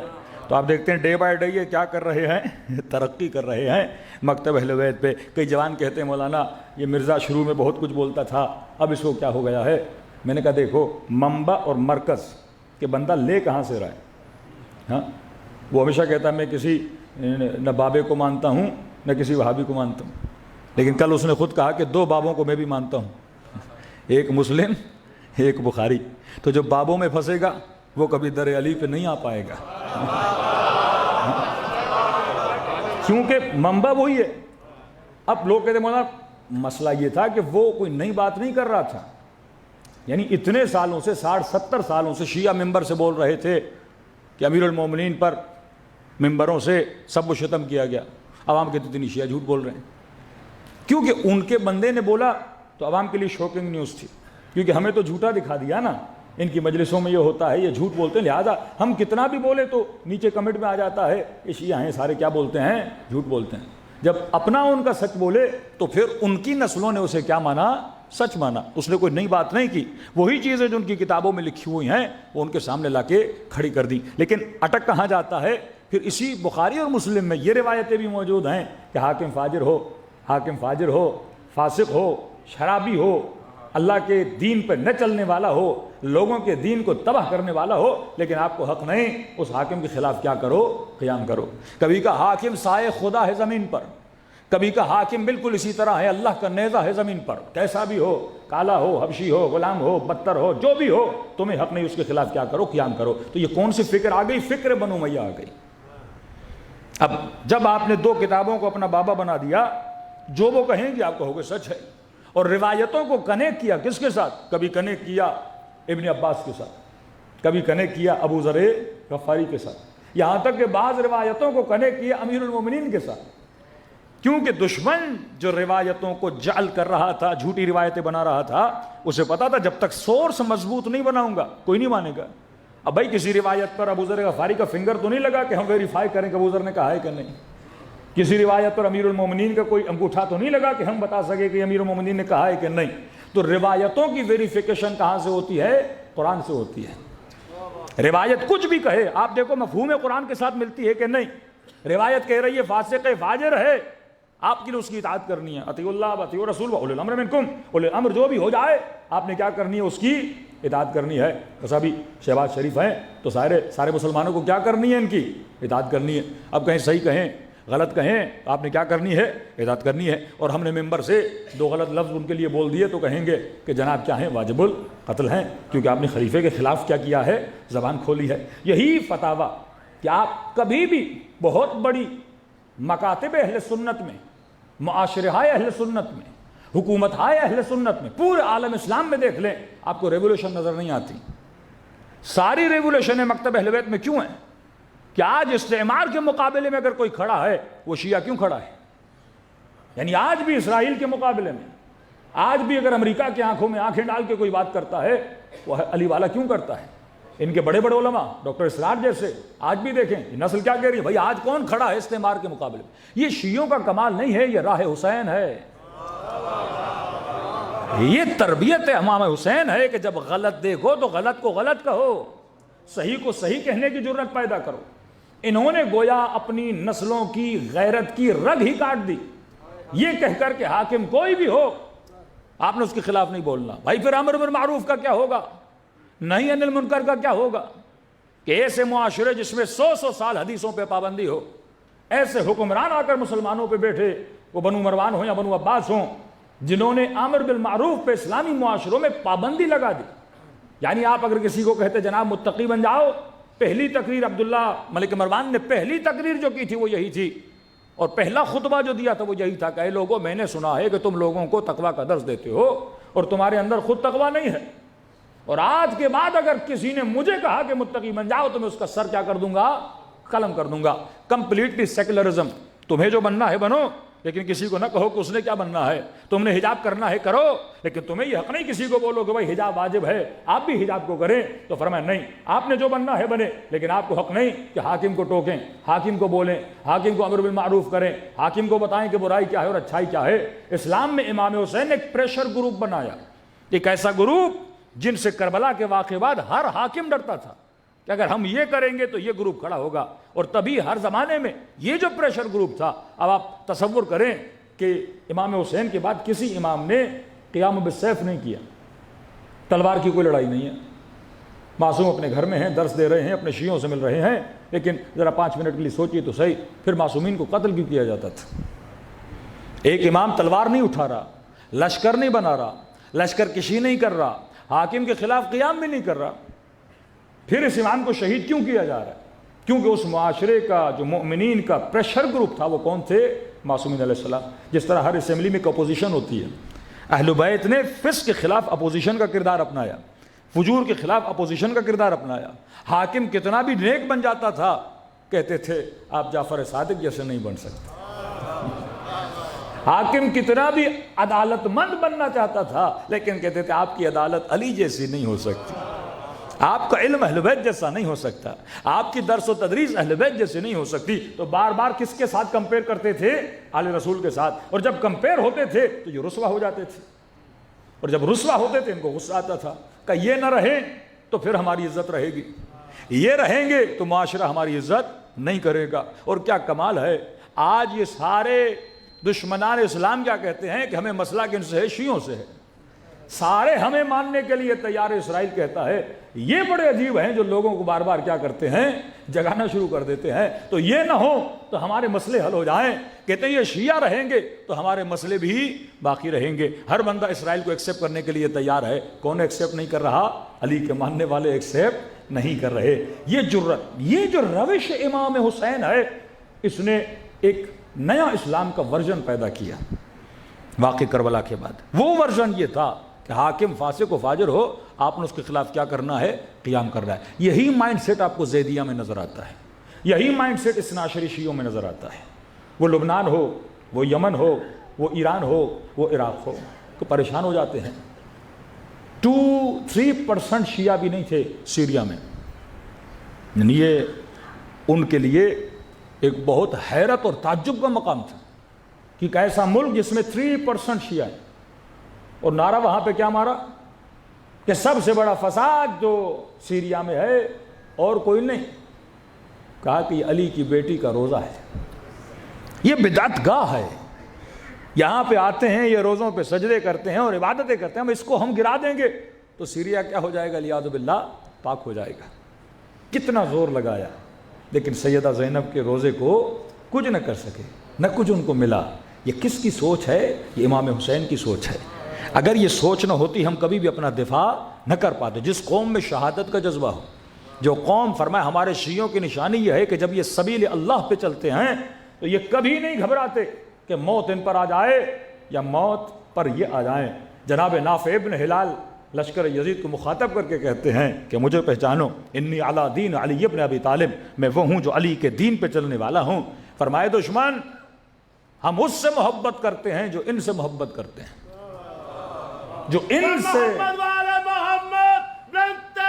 تو آپ دیکھتے ہیں ڈے بائی ڈے یہ کیا کر رہے ہیں، ترقی کر رہے ہیں مکتب اہل بیت پہ۔ کئی جوان کہتے ہیں مولانا یہ مرزا شروع میں بہت کچھ بولتا تھا، اب اس کو کیا ہو گیا ہے، میں نے کہا دیکھو منبع اور مرکز کہ بندہ لے کہاں سے رہا ہے. ہاں وہ ہمیشہ کہتا ہے میں کسی نہ بابے کو مانتا ہوں نہ کسی وہابی کو مانتا ہوں، لیکن کل اس نے خود کہا کہ 2 بابوں کو میں بھی مانتا ہوں، ایک مسلم ایک بخاری. تو جو بابوں میں پھنسے گا وہ کبھی در علی پہ نہیں آ پائے گا، کیونکہ منبع وہی ہے. اب لوگ کہتے ہیں مولانا مسئلہ یہ تھا کہ وہ کوئی نئی بات نہیں کر رہا تھا، یعنی اتنے سالوں سے 60-70 سالوں سے شیعہ ممبر سے بول رہے تھے کہ امیر المومنین پر ممبروں سے سب و شتم کیا گیا. عوام کہتے اتنی شیعہ جھوٹ بول رہے ہیں، کیونکہ ان کے بندے نے بولا تو عوام کے لیے شوکنگ نیوز تھی، کیونکہ ہمیں تو جھوٹا دکھا دیا نا، ان کی مجلسوں میں یہ ہوتا ہے، یہ جھوٹ بولتے ہیں، لہذا ہم کتنا بھی بولے تو نیچے کمنٹ میں آ جاتا ہے یہ شیعہ ہیں سارے کیا بولتے ہیں، جھوٹ بولتے ہیں. جب اپنا ان کا سچ بولے تو پھر ان کی نسلوں نے اسے کیا مانا، سچ مانا. اس نے کوئی نئی بات نہیں کی، وہی چیزیں جو ان کی کتابوں میں لکھی ہوئی ہیں وہ ان کے سامنے لا کے کھڑی کر دی. لیکن اٹک کہاں جاتا ہے؟ پھر اسی بخاری اور مسلم میں یہ روایتیں بھی موجود ہیں کہ حاکم فاجر ہو، فاسق ہو، شرابی ہو، اللہ کے دین پہ نہ چلنے والا ہو، لوگوں کے دین کو تباہ کرنے والا ہو، لیکن آپ کو حق نہیں اس حاکم کے خلاف کیا کرو، قیام کرو. کبھی کا حاکم سائے خدا ہے زمین پر، کبھی کا حاکم بالکل اسی طرح ہے اللہ کا نیزہ ہے زمین پر، کیسا بھی ہو، کالا ہو، حبشی ہو، غلام ہو، بدتر ہو، جو بھی ہو، تمہیں حق نہیں اس کے خلاف کیا کرو، قیام کرو. تو یہ کون سی فکر آ گئی؟ فکر بنو امیہ آ گئی. اب جب آپ نے 2 کتابوں کو اپنا بابا بنا دیا، جو وہ کہیں گے آپ کہو گے سچ ہے. اور روایتوں کو کنیکٹ کیا کس کے ساتھ؟ کبھی کنیکٹ کیا ابن عباس کے ساتھ، کبھی کنیکٹ کیا ابو ذر غفاری کے ساتھ، یہاں تک کہ بعض روایتوں کو کنیکٹ کیا امیر المومنین کے ساتھ. کیونکہ دشمن جو روایتوں کو جعل کر رہا تھا، جھوٹی روایتیں بنا رہا تھا، اسے پتا تھا جب تک سورس مضبوط نہیں بناؤں گا کوئی نہیں مانے گا. اب بھائی کسی روایت پر ابو ذر غفاری کا فنگر تو نہیں لگا کہ ہم ویریفائی کریں کہ ابو ذر نے کہا ہے کہ نہیں. کسی روایت پر امیر المومنین کا کوئی انگوٹھا تو نہیں لگا کہ ہم بتا سکے کہ امیر المومنین نے کہا ہے کہ نہیں. تو روایتوں کی ویریفیکیشن کہاں سے ہوتی ہے؟ قرآن سے ہوتی ہے. روایت کچھ بھی کہے، آپ دیکھو مفہوم قرآن کے ساتھ ملتی ہے کہ نہیں. روایت کہہ رہی ہے فاسق ہے، فاجر ہے، آپ کے لیے اس کی اطاعت کرنی ہے. اطیعوا اللہ واطیعوا الرسول واولی الامر منکم، اولی الامر جو بھی ہو جائے آپ نے کیا کرنی ہے، اس کی اطاعت کرنی ہے. ایسا بھی شہباز شریف ہیں تو سارے مسلمانوں کو کیا کرنی ہے، ان کی اطاعت کرنی ہے. اب کہیں صحیح کہیں غلط کہیں آپ نے کیا کرنی ہے، اطاعت کرنی ہے. اور ہم نے ممبر سے 2 غلط لفظ ان کے لیے بول دیے تو کہیں گے کہ جناب کیا ہیں، واجب القتل ہیں، کیونکہ آپ نے خلیفے کے خلاف کیا کیا ہے، زبان کھولی ہے. یہی فتاویٰ کہ آپ کبھی بھی بہت بڑی مکاتب اہل سنت میں، معاشرہ اہل سنت میں، حکومت اہل سنت میں، پورے عالم اسلام میں دیکھ لیں آپ کو ریولوشن نظر نہیں آتی. ساری ریولوشنیں مکتب اہل بیت میں کیوں ہیں؟ کہ آج استعمار کے مقابلے میں اگر کوئی کھڑا ہے وہ شیعہ کیوں کھڑا ہے؟ یعنی آج بھی اسرائیل کے مقابلے میں، آج بھی اگر امریکہ کی آنکھوں میں آنکھیں ڈال کے کوئی بات کرتا ہے وہ علی والا کیوں کرتا ہے؟ ان کے بڑے بڑے علماء ڈاکٹر اسرار جیسے آج بھی دیکھیں نسل کیا کہہ رہی ہے، بھائی آج کون کھڑا ہے استعمار کے مقابلے میں؟ یہ شیعوں کا کمال نہیں ہے، یہ راہ حسین ہے، یہ تربیت امام حسین ہے کہ جب غلط دیکھو تو غلط کو غلط کہو، صحیح کو صحیح کہنے کی جرت پیدا کرو. انہوں نے گویا اپنی نسلوں کی غیرت کی رگ ہی کاٹ دی، یہ کہہ کر کہ حاکم کوئی بھی ہو آپ نے اس کے خلاف نہیں بولنا. بھائی پھر امر بالمعروف کا کیا ہوگا، نہیں عن المنکر کا کیا ہوگا؟ کہ ایسے معاشرے جس میں 100 سال حدیثوں پہ پابندی ہو، ایسے حکمران آ کر مسلمانوں پہ بیٹھے، وہ بنو مروان ہوں یا بنو عباس ہوں، جنہوں نے امر بالمعروف پہ اسلامی معاشروں میں پابندی لگا دی. یعنی آپ اگر کسی کو کہتے جناب متقی بن جاؤ، پہلی تقریر عبداللہ ملک مروان نے پہلی تقریر جو کی تھی وہ یہی تھی، اور پہلا خطبہ جو دیا تھا وہ یہی تھا کہ اے لوگوں میں نے سنا ہے کہ تم لوگوں کو تقویٰ کا درس دیتے ہو اور تمہارے اندر خود تقویٰ نہیں ہے، اور آج کے بعد اگر کسی نے مجھے کہا کہ متقی بن جاؤ تو میں اس کا سر کیا کر دوں گا، قلم کر دوں گا. کمپلیٹلی سیکولرزم، تمہیں جو بننا ہے بنو، لیکن کسی کو نہ کہو کہ اس نے کیا بننا ہے. تم نے حجاب کرنا ہے کرو، لیکن تمہیں یہ حق نہیں کسی کو بولو کہ بھائی حجاب واجب ہے آپ بھی حجاب کو کریں. تو فرمایا نہیں، آپ نے جو بننا ہے بنے، لیکن آپ کو حق نہیں کہ حاکم کو ٹوکیں، حاکم کو بولیں، حاکم کو امر بالمعروف کریں، حاکم کو بتائیں کہ برائی کیا ہے اور اچھائی کیا ہے. اسلام میں امام حسین نے ایک پریشر گروپ بنایا، ایک ایسا گروپ جن سے کربلا کے واقعے بعد ہر حاکم ڈرتا تھا کہ اگر ہم یہ کریں گے تو یہ گروپ کھڑا ہوگا. اور تبھی ہر زمانے میں یہ جو پریشر گروپ تھا، اب آپ تصور کریں کہ امام حسین کے بعد کسی امام نے قیام بالسیف نہیں کیا، تلوار کی کوئی لڑائی نہیں ہے. معصوم اپنے گھر میں ہیں، درس دے رہے ہیں، اپنے شیعوں سے مل رہے ہیں، لیکن ذرا 5 منٹ کے لیے سوچیے تو صحیح، پھر معصومین کو قتل بھی کیا جاتا تھا. ایک امام تلوار نہیں اٹھا رہا، لشکر نہیں بنا رہا، لشکر کشی نہیں کر رہا، حاکم کے خلاف قیام بھی نہیں کر رہا، پھر اس امام کو شہید کیوں کیا جا رہا ہے؟ کیونکہ اس معاشرے کا جو مؤمنین کا پریشر گروپ تھا وہ کون تھے؟ معصومین علیہ السلام. جس طرح ہر اسمبلی میں ایک اپوزیشن ہوتی ہے، اہل بیت نے فسق کے خلاف اپوزیشن کا کردار اپنایا، فجور کے خلاف اپوزیشن کا کردار اپنایا. حاکم کتنا بھی نیک بن جاتا تھا کہتے تھے آپ جعفر صادق جیسے نہیں بن سکتے. حاکم کتنا بھی عدالت مند بننا چاہتا تھا لیکن کہتے تھے آپ کی عدالت علی جیسی نہیں ہو سکتی، آپ کا علم اہل بیت جیسا نہیں ہو سکتا، آپ کی درس و تدریس اہل بیت جیسے نہیں ہو سکتی. تو بار بار کس کے ساتھ کمپیئر کرتے تھے؟ آل رسول کے ساتھ. اور جب کمپیئر ہوتے تھے تو یہ رسوا ہو جاتے تھے، اور جب رسوا ہوتے تھے ان کو غصہ آتا تھا کہ یہ نہ رہیں تو پھر ہماری عزت رہے گی، یہ رہیں گے تو معاشرہ ہماری عزت نہیں کرے گا. اور کیا کمال ہے، آج یہ سارے دشمنان اسلام کیا کہتے ہیں کہ ہمیں مسئلہ کن سے ہے؟ شیعوں سے ہے. سارے ہمیں ماننے کے لیے تیار. اسرائیل کہتا ہے. یہ بڑے عجیب ہیں جو لوگوں کو بار بار کیا کرتے ہیں؟ جگانا شروع کر دیتے ہیں. تو یہ نہ ہو تو ہمارے مسئلے حل ہو جائیں. کہتے ہیں یہ شیعہ رہیں گے تو ہمارے مسئلے بھی باقی رہیں گے. ہر بندہ اسرائیل کو ایکسیپٹ کرنے کے لیے تیار ہے. کون ایکسیپٹ نہیں کر رہا؟ علی کے ماننے والے ایکسیپٹ نہیں کر رہے. یہ جرت، یہ جو روش امام حسین ہے، اس نے ایک نیا اسلام کا ورژن پیدا کیا واقع کربلا کے بعد. وہ ورژن یہ تھا کہ حاکم فاسق و فاجر ہو، آپ نے اس کے خلاف کیا کرنا ہے؟ قیام کرنا ہے. یہی مائنڈ سیٹ آپ کو زیدیہ میں نظر آتا ہے، یہی مائنڈ سیٹ اثنا عشری شیعوں میں نظر آتا ہے. وہ لبنان ہو، وہ یمن ہو، وہ ایران ہو، وہ عراق ہو، تو پریشان ہو جاتے ہیں. 2-3% شیعہ بھی نہیں تھے سیریا میں. یعنی یہ ان کے لیے ایک بہت حیرت اور تعجب کا مقام تھا کہ ایک ایسا ملک جس میں 3% شیعہ ہے. اور نعرہ وہاں پہ کیا مارا کہ سب سے بڑا فساد جو سیریا میں ہے اور کوئی نہیں. کہا کہ یہ علی کی بیٹی کا روزہ ہے، یہ بدعت گاہ ہے، یہاں پہ آتے ہیں، یہ روزوں پہ سجدے کرتے ہیں اور عبادتیں کرتے ہیں، اس کو ہم گرا دیں گے تو سیریا کیا ہو جائے گا؟ لیاذ باللہ پاک ہو جائے گا. کتنا زور لگایا لیکن سیدہ زینب کے روزے کو کچھ نہ کر سکے، نہ کچھ ان کو ملا. یہ کس کی سوچ ہے؟ یہ امام حسین کی سوچ ہے. اگر یہ سوچ نہ ہوتی ہم کبھی بھی اپنا دفاع نہ کر پاتے. جس قوم میں شہادت کا جذبہ ہو، جو قوم فرمائے ہمارے شیعوں کی نشانی یہ ہے کہ جب یہ سبیل اللہ پہ چلتے ہیں تو یہ کبھی نہیں گھبراتے کہ موت ان پر آ جائے یا موت پر یہ آ جائیں. جناب نافع ابن ہلال لشکر یزید کو مخاطب کر کے کہتے ہیں کہ مجھے پہچانو، انی علی دین علی ابن ابی طالب، میں وہ ہوں جو علی کے دین پہ چلنے والا ہوں. فرمائے دشمن ہم اس سے محبت کرتے ہیں جو ان سے محبت کرتے ہیں، جو ان سے محمد والے محمد بنتر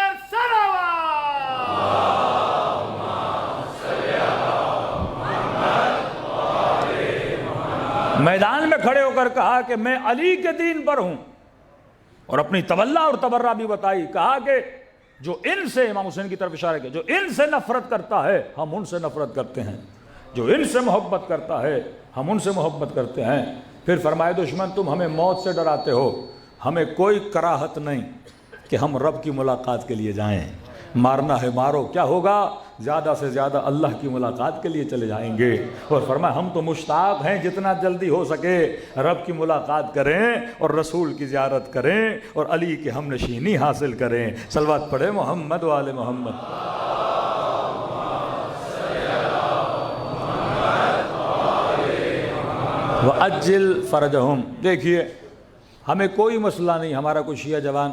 میدان میں کھڑے ہو کر کہا کہ میں علی کے دین پر ہوں، اور اپنی تولا اور تبرہ بھی بتائی. کہا کہ جو ان سے، امام حسین کی طرف اشارہ کیا، جو ان سے نفرت کرتا ہے ہم ان سے نفرت کرتے ہیں، جو ان سے محبت کرتا ہے ہم ان سے محبت کرتے ہیں. پھر فرمائے دشمن تم ہمیں موت سے ڈراتے ہو، ہمیں کوئی کراہت نہیں کہ ہم رب کی ملاقات کے لیے جائیں. مارنا ہے مارو، کیا ہوگا؟ زیادہ سے زیادہ اللہ کی ملاقات کے لیے چلے جائیں گے. اور فرمایا ہم تو مشتاق ہیں جتنا جلدی ہو سکے رب کی ملاقات کریں اور رسول کی زیارت کریں اور علی کی ہم نشینی حاصل کریں. صلوات پڑھیں محمد والے محمد. وَأَجِّلْ فَرَجَهُمْ. دیکھیے ہمیں کوئی مسئلہ نہیں، ہمارا کوئی شیعہ جوان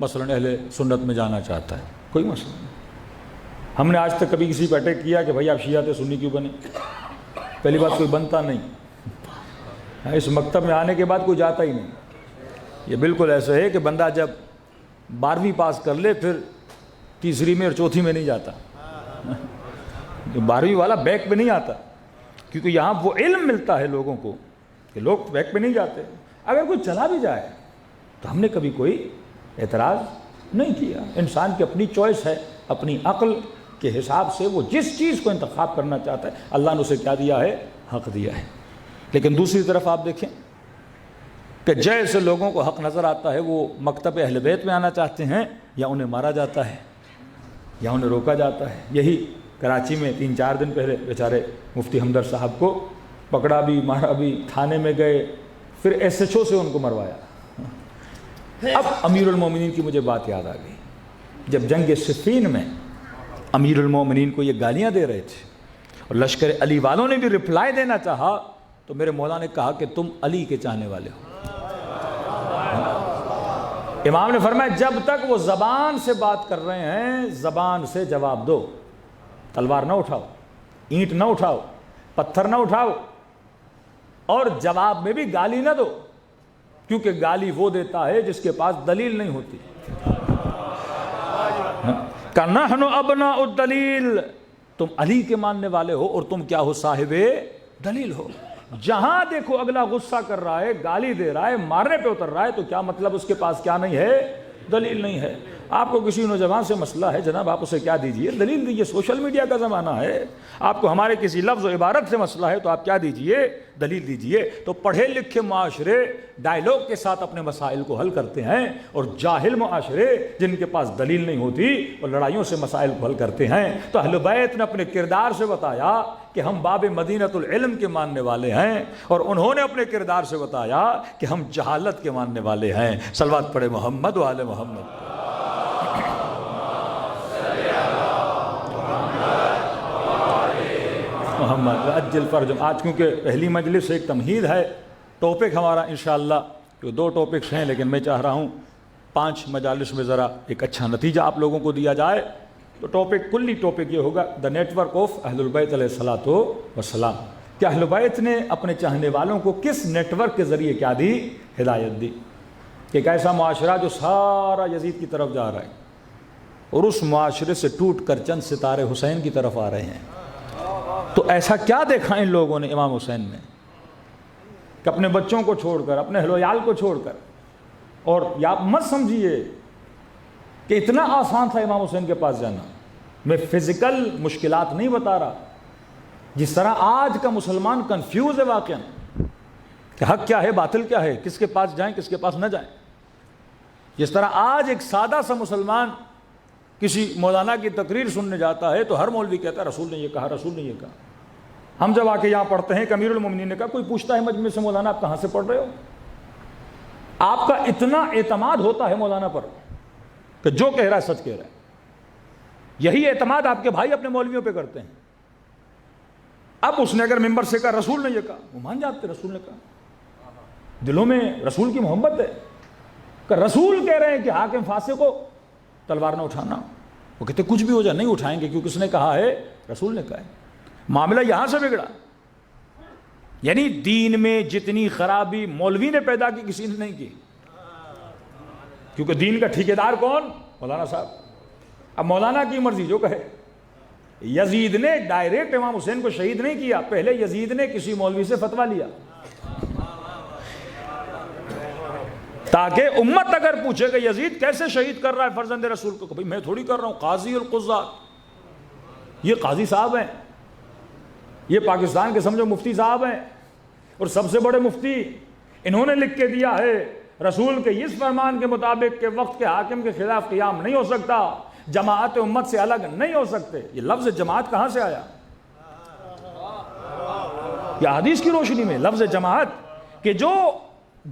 مثلاً اہل سنت میں جانا چاہتا ہے، کوئی مسئلہ نہیں. ہم نے آج تک کبھی کسی پہ اٹیک کیا کہ بھائی آپ شیعہ تھے سنی کیوں بنے؟ پہلی بات کوئی بنتا نہیں، اس مکتب میں آنے کے بعد کوئی جاتا ہی نہیں. یہ بالکل ایسا ہے کہ بندہ جب 12ویں پاس کر لے پھر تیسری میں اور چوتھی میں نہیں جاتا. 12ویں والا بیک پہ نہیں آتا، کیونکہ یہاں وہ علم ملتا ہے لوگوں کو کہ لوگ بیک پہ نہیں جاتے. اگر کوئی چلا بھی جائے تو ہم نے کبھی کوئی اعتراض نہیں کیا. انسان کی اپنی چوائس ہے، اپنی عقل کے حساب سے وہ جس چیز کو انتخاب کرنا چاہتا ہے. اللہ نے اسے کیا دیا ہے؟ حق دیا ہے. لیکن دوسری طرف آپ دیکھیں کہ جیسے لوگوں کو حق نظر آتا ہے وہ مکتب اہل بیت میں آنا چاہتے ہیں، یا انہیں مارا جاتا ہے یا انہیں روکا جاتا ہے۔ یہی کراچی میں 3-4 دن پہلے بیچارے مفتی ہمدرد صاحب کو پکڑا بھی، مارا بھی، تھانے میں گئے، پھر SHO سے ان کو مروایا۔ اب امیر المومنین کی مجھے بات یاد آ گئی، جب جنگ صفین میں امیر المومنین کو یہ گالیاں دے رہے تھے اور لشکر علی والوں نے بھی رپلائی دینا چاہا، تو میرے مولا نے کہا کہ تم علی کے چاہنے والے ہو۔ امام نے فرمایا جب تک وہ زبان سے بات کر رہے ہیں زبان سے جواب دو، تلوار نہ اٹھاؤ، اینٹ نہ اٹھاؤ، پتھر نہ اٹھاؤ، اور جواب میں بھی گالی نہ دو، کیونکہ گالی وہ دیتا ہے جس کے پاس دلیل نہیں ہوتی۔ کَنَحْنُ أَبْنَاءُ الدَّلِيلِ، تم علی کے ماننے والے ہو اور تم کیا ہو؟ صاحب دلیل ہو۔ جہاں دیکھو اگلا غصہ کر رہا ہے، گالی دے رہا ہے، مارنے پہ اتر رہا ہے، تو کیا مطلب اس کے پاس کیا نہیں ہے؟ دلیل نہیں ہے۔ آپ کو کسی نوجوان سے مسئلہ ہے، جناب آپ اسے کیا دیجئے؟ دلیل دیجئے۔ سوشل میڈیا کا زمانہ ہے، آپ کو ہمارے کسی لفظ و عبارت سے مسئلہ ہے تو آپ کیا دیجئے؟ دلیل دیجئے۔ تو پڑھے لکھے معاشرے ڈائیلاگ کے ساتھ اپنے مسائل کو حل کرتے ہیں، اور جاہل معاشرے جن کے پاس دلیل نہیں ہوتی وہ لڑائیوں سے مسائل کو حل کرتے ہیں۔ تو اہل بیت نے اپنے کردار سے بتایا کہ ہم باب مدینۃ العلم کے ماننے والے ہیں، اور انہوں نے اپنے کردار سے بتایا کہ ہم جہالت کے ماننے والے ہیں۔ صلوات پڑھے محمد و آل محمد۔ محمد عجل فرجم۔ آج کیونکہ پہلی مجلس ایک تمہید ہے، ٹاپک ہمارا انشاءاللہ جو 2 ٹاپکس ہیں، لیکن میں چاہ رہا ہوں 5 مجالس میں ذرا ایک اچھا نتیجہ آپ لوگوں کو دیا جائے۔ تو کلی ٹاپک یہ ہوگا دا نیٹ ورک آف اہل البیت علیہ الصلوۃ والسلام، کہ اہل بیت نے اپنے چاہنے والوں کو کس نیٹ ورک کے ذریعے کیا دی؟ ہدایت دی۔ کہ ایک ایسا معاشرہ جو سارا یزید کی طرف جا رہا ہے، اور اس معاشرے سے ٹوٹ کر چند ستارے حسین کی طرف آ رہے ہیں۔ تو ایسا کیا دیکھا ان لوگوں نے امام حسین میں کہ اپنے بچوں کو چھوڑ کر، اپنے اہل و عیال کو چھوڑ کر، اور یا مت سمجھیے کہ اتنا آسان تھا امام حسین کے پاس جانا۔ میں فزیکل مشکلات نہیں بتا رہا، جس طرح آج کا مسلمان کنفیوز ہے واقعا کہ حق کیا ہے، باطل کیا ہے، کس کے پاس جائیں کس کے پاس نہ جائیں۔ جس طرح آج ایک سادہ سا مسلمان کسی مولانا کی تقریر سننے جاتا ہے تو ہر مولوی کہتا ہے رسول نے یہ کہا، رسول نے یہ کہا۔ ہم جب آ کے یہاں پڑھتے ہیں کہ امیر المومنین نے کہا، کوئی پوچھتا ہے مجمع سے مولانا آپ کہاں سے پڑھ رہے ہو؟ آپ کا اتنا اعتماد ہوتا ہے مولانا پر کہ جو کہہ رہا ہے سچ کہہ رہا ہے۔ یہی اعتماد آپ کے بھائی اپنے مولویوں پہ کرتے ہیں۔ اب اس نے اگر ممبر سے کہا رسول نے یہ کہا، وہ مان جاتے رسول نے کہا، دلوں میں رسول کی محبت ہے کہ رسول کہہ رہے ہیں کہ حاکم فاسق کو تلوار نہ اٹھانا۔ وہ کہتے کچھ بھی ہو جائے نہیں اٹھائیں گے، کیونکہ اس نے کہا ہے، رسول نے کہا ہے۔ معاملہ یہاں سے بگڑا۔ یعنی دین میں جتنی خرابی مولوی نے پیدا کی کسی نے نہیں کی، کیونکہ دین کا ٹھیکیدار کون؟ مولانا صاحب۔ اب مولانا کی مرضی جو کہے۔ یزید نے ڈائریکٹ امام حسین کو شہید نہیں کیا، پہلے یزید نے کسی مولوی سے فتویٰ لیا، تاکہ امت اگر پوچھے کہ یزید کیسے شہید کر رہا ہے فرزند رسول کو، کہ بھئی میں تھوڑی کر رہا ہوں، قاضی القضات، یہ قاضی صاحب ہیں، یہ پاکستان کے سمجھو مفتی صاحب ہیں، اور سب سے بڑے مفتی، انہوں نے لکھ کے دیا ہے رسول کے اس فرمان کے مطابق کہ وقت کے حاکم کے خلاف قیام نہیں ہو سکتا، جماعت امت سے الگ نہیں ہو سکتے۔ یہ لفظ جماعت کہاں سے آیا؟ یہ حدیث کی روشنی میں لفظ جماعت، کہ جو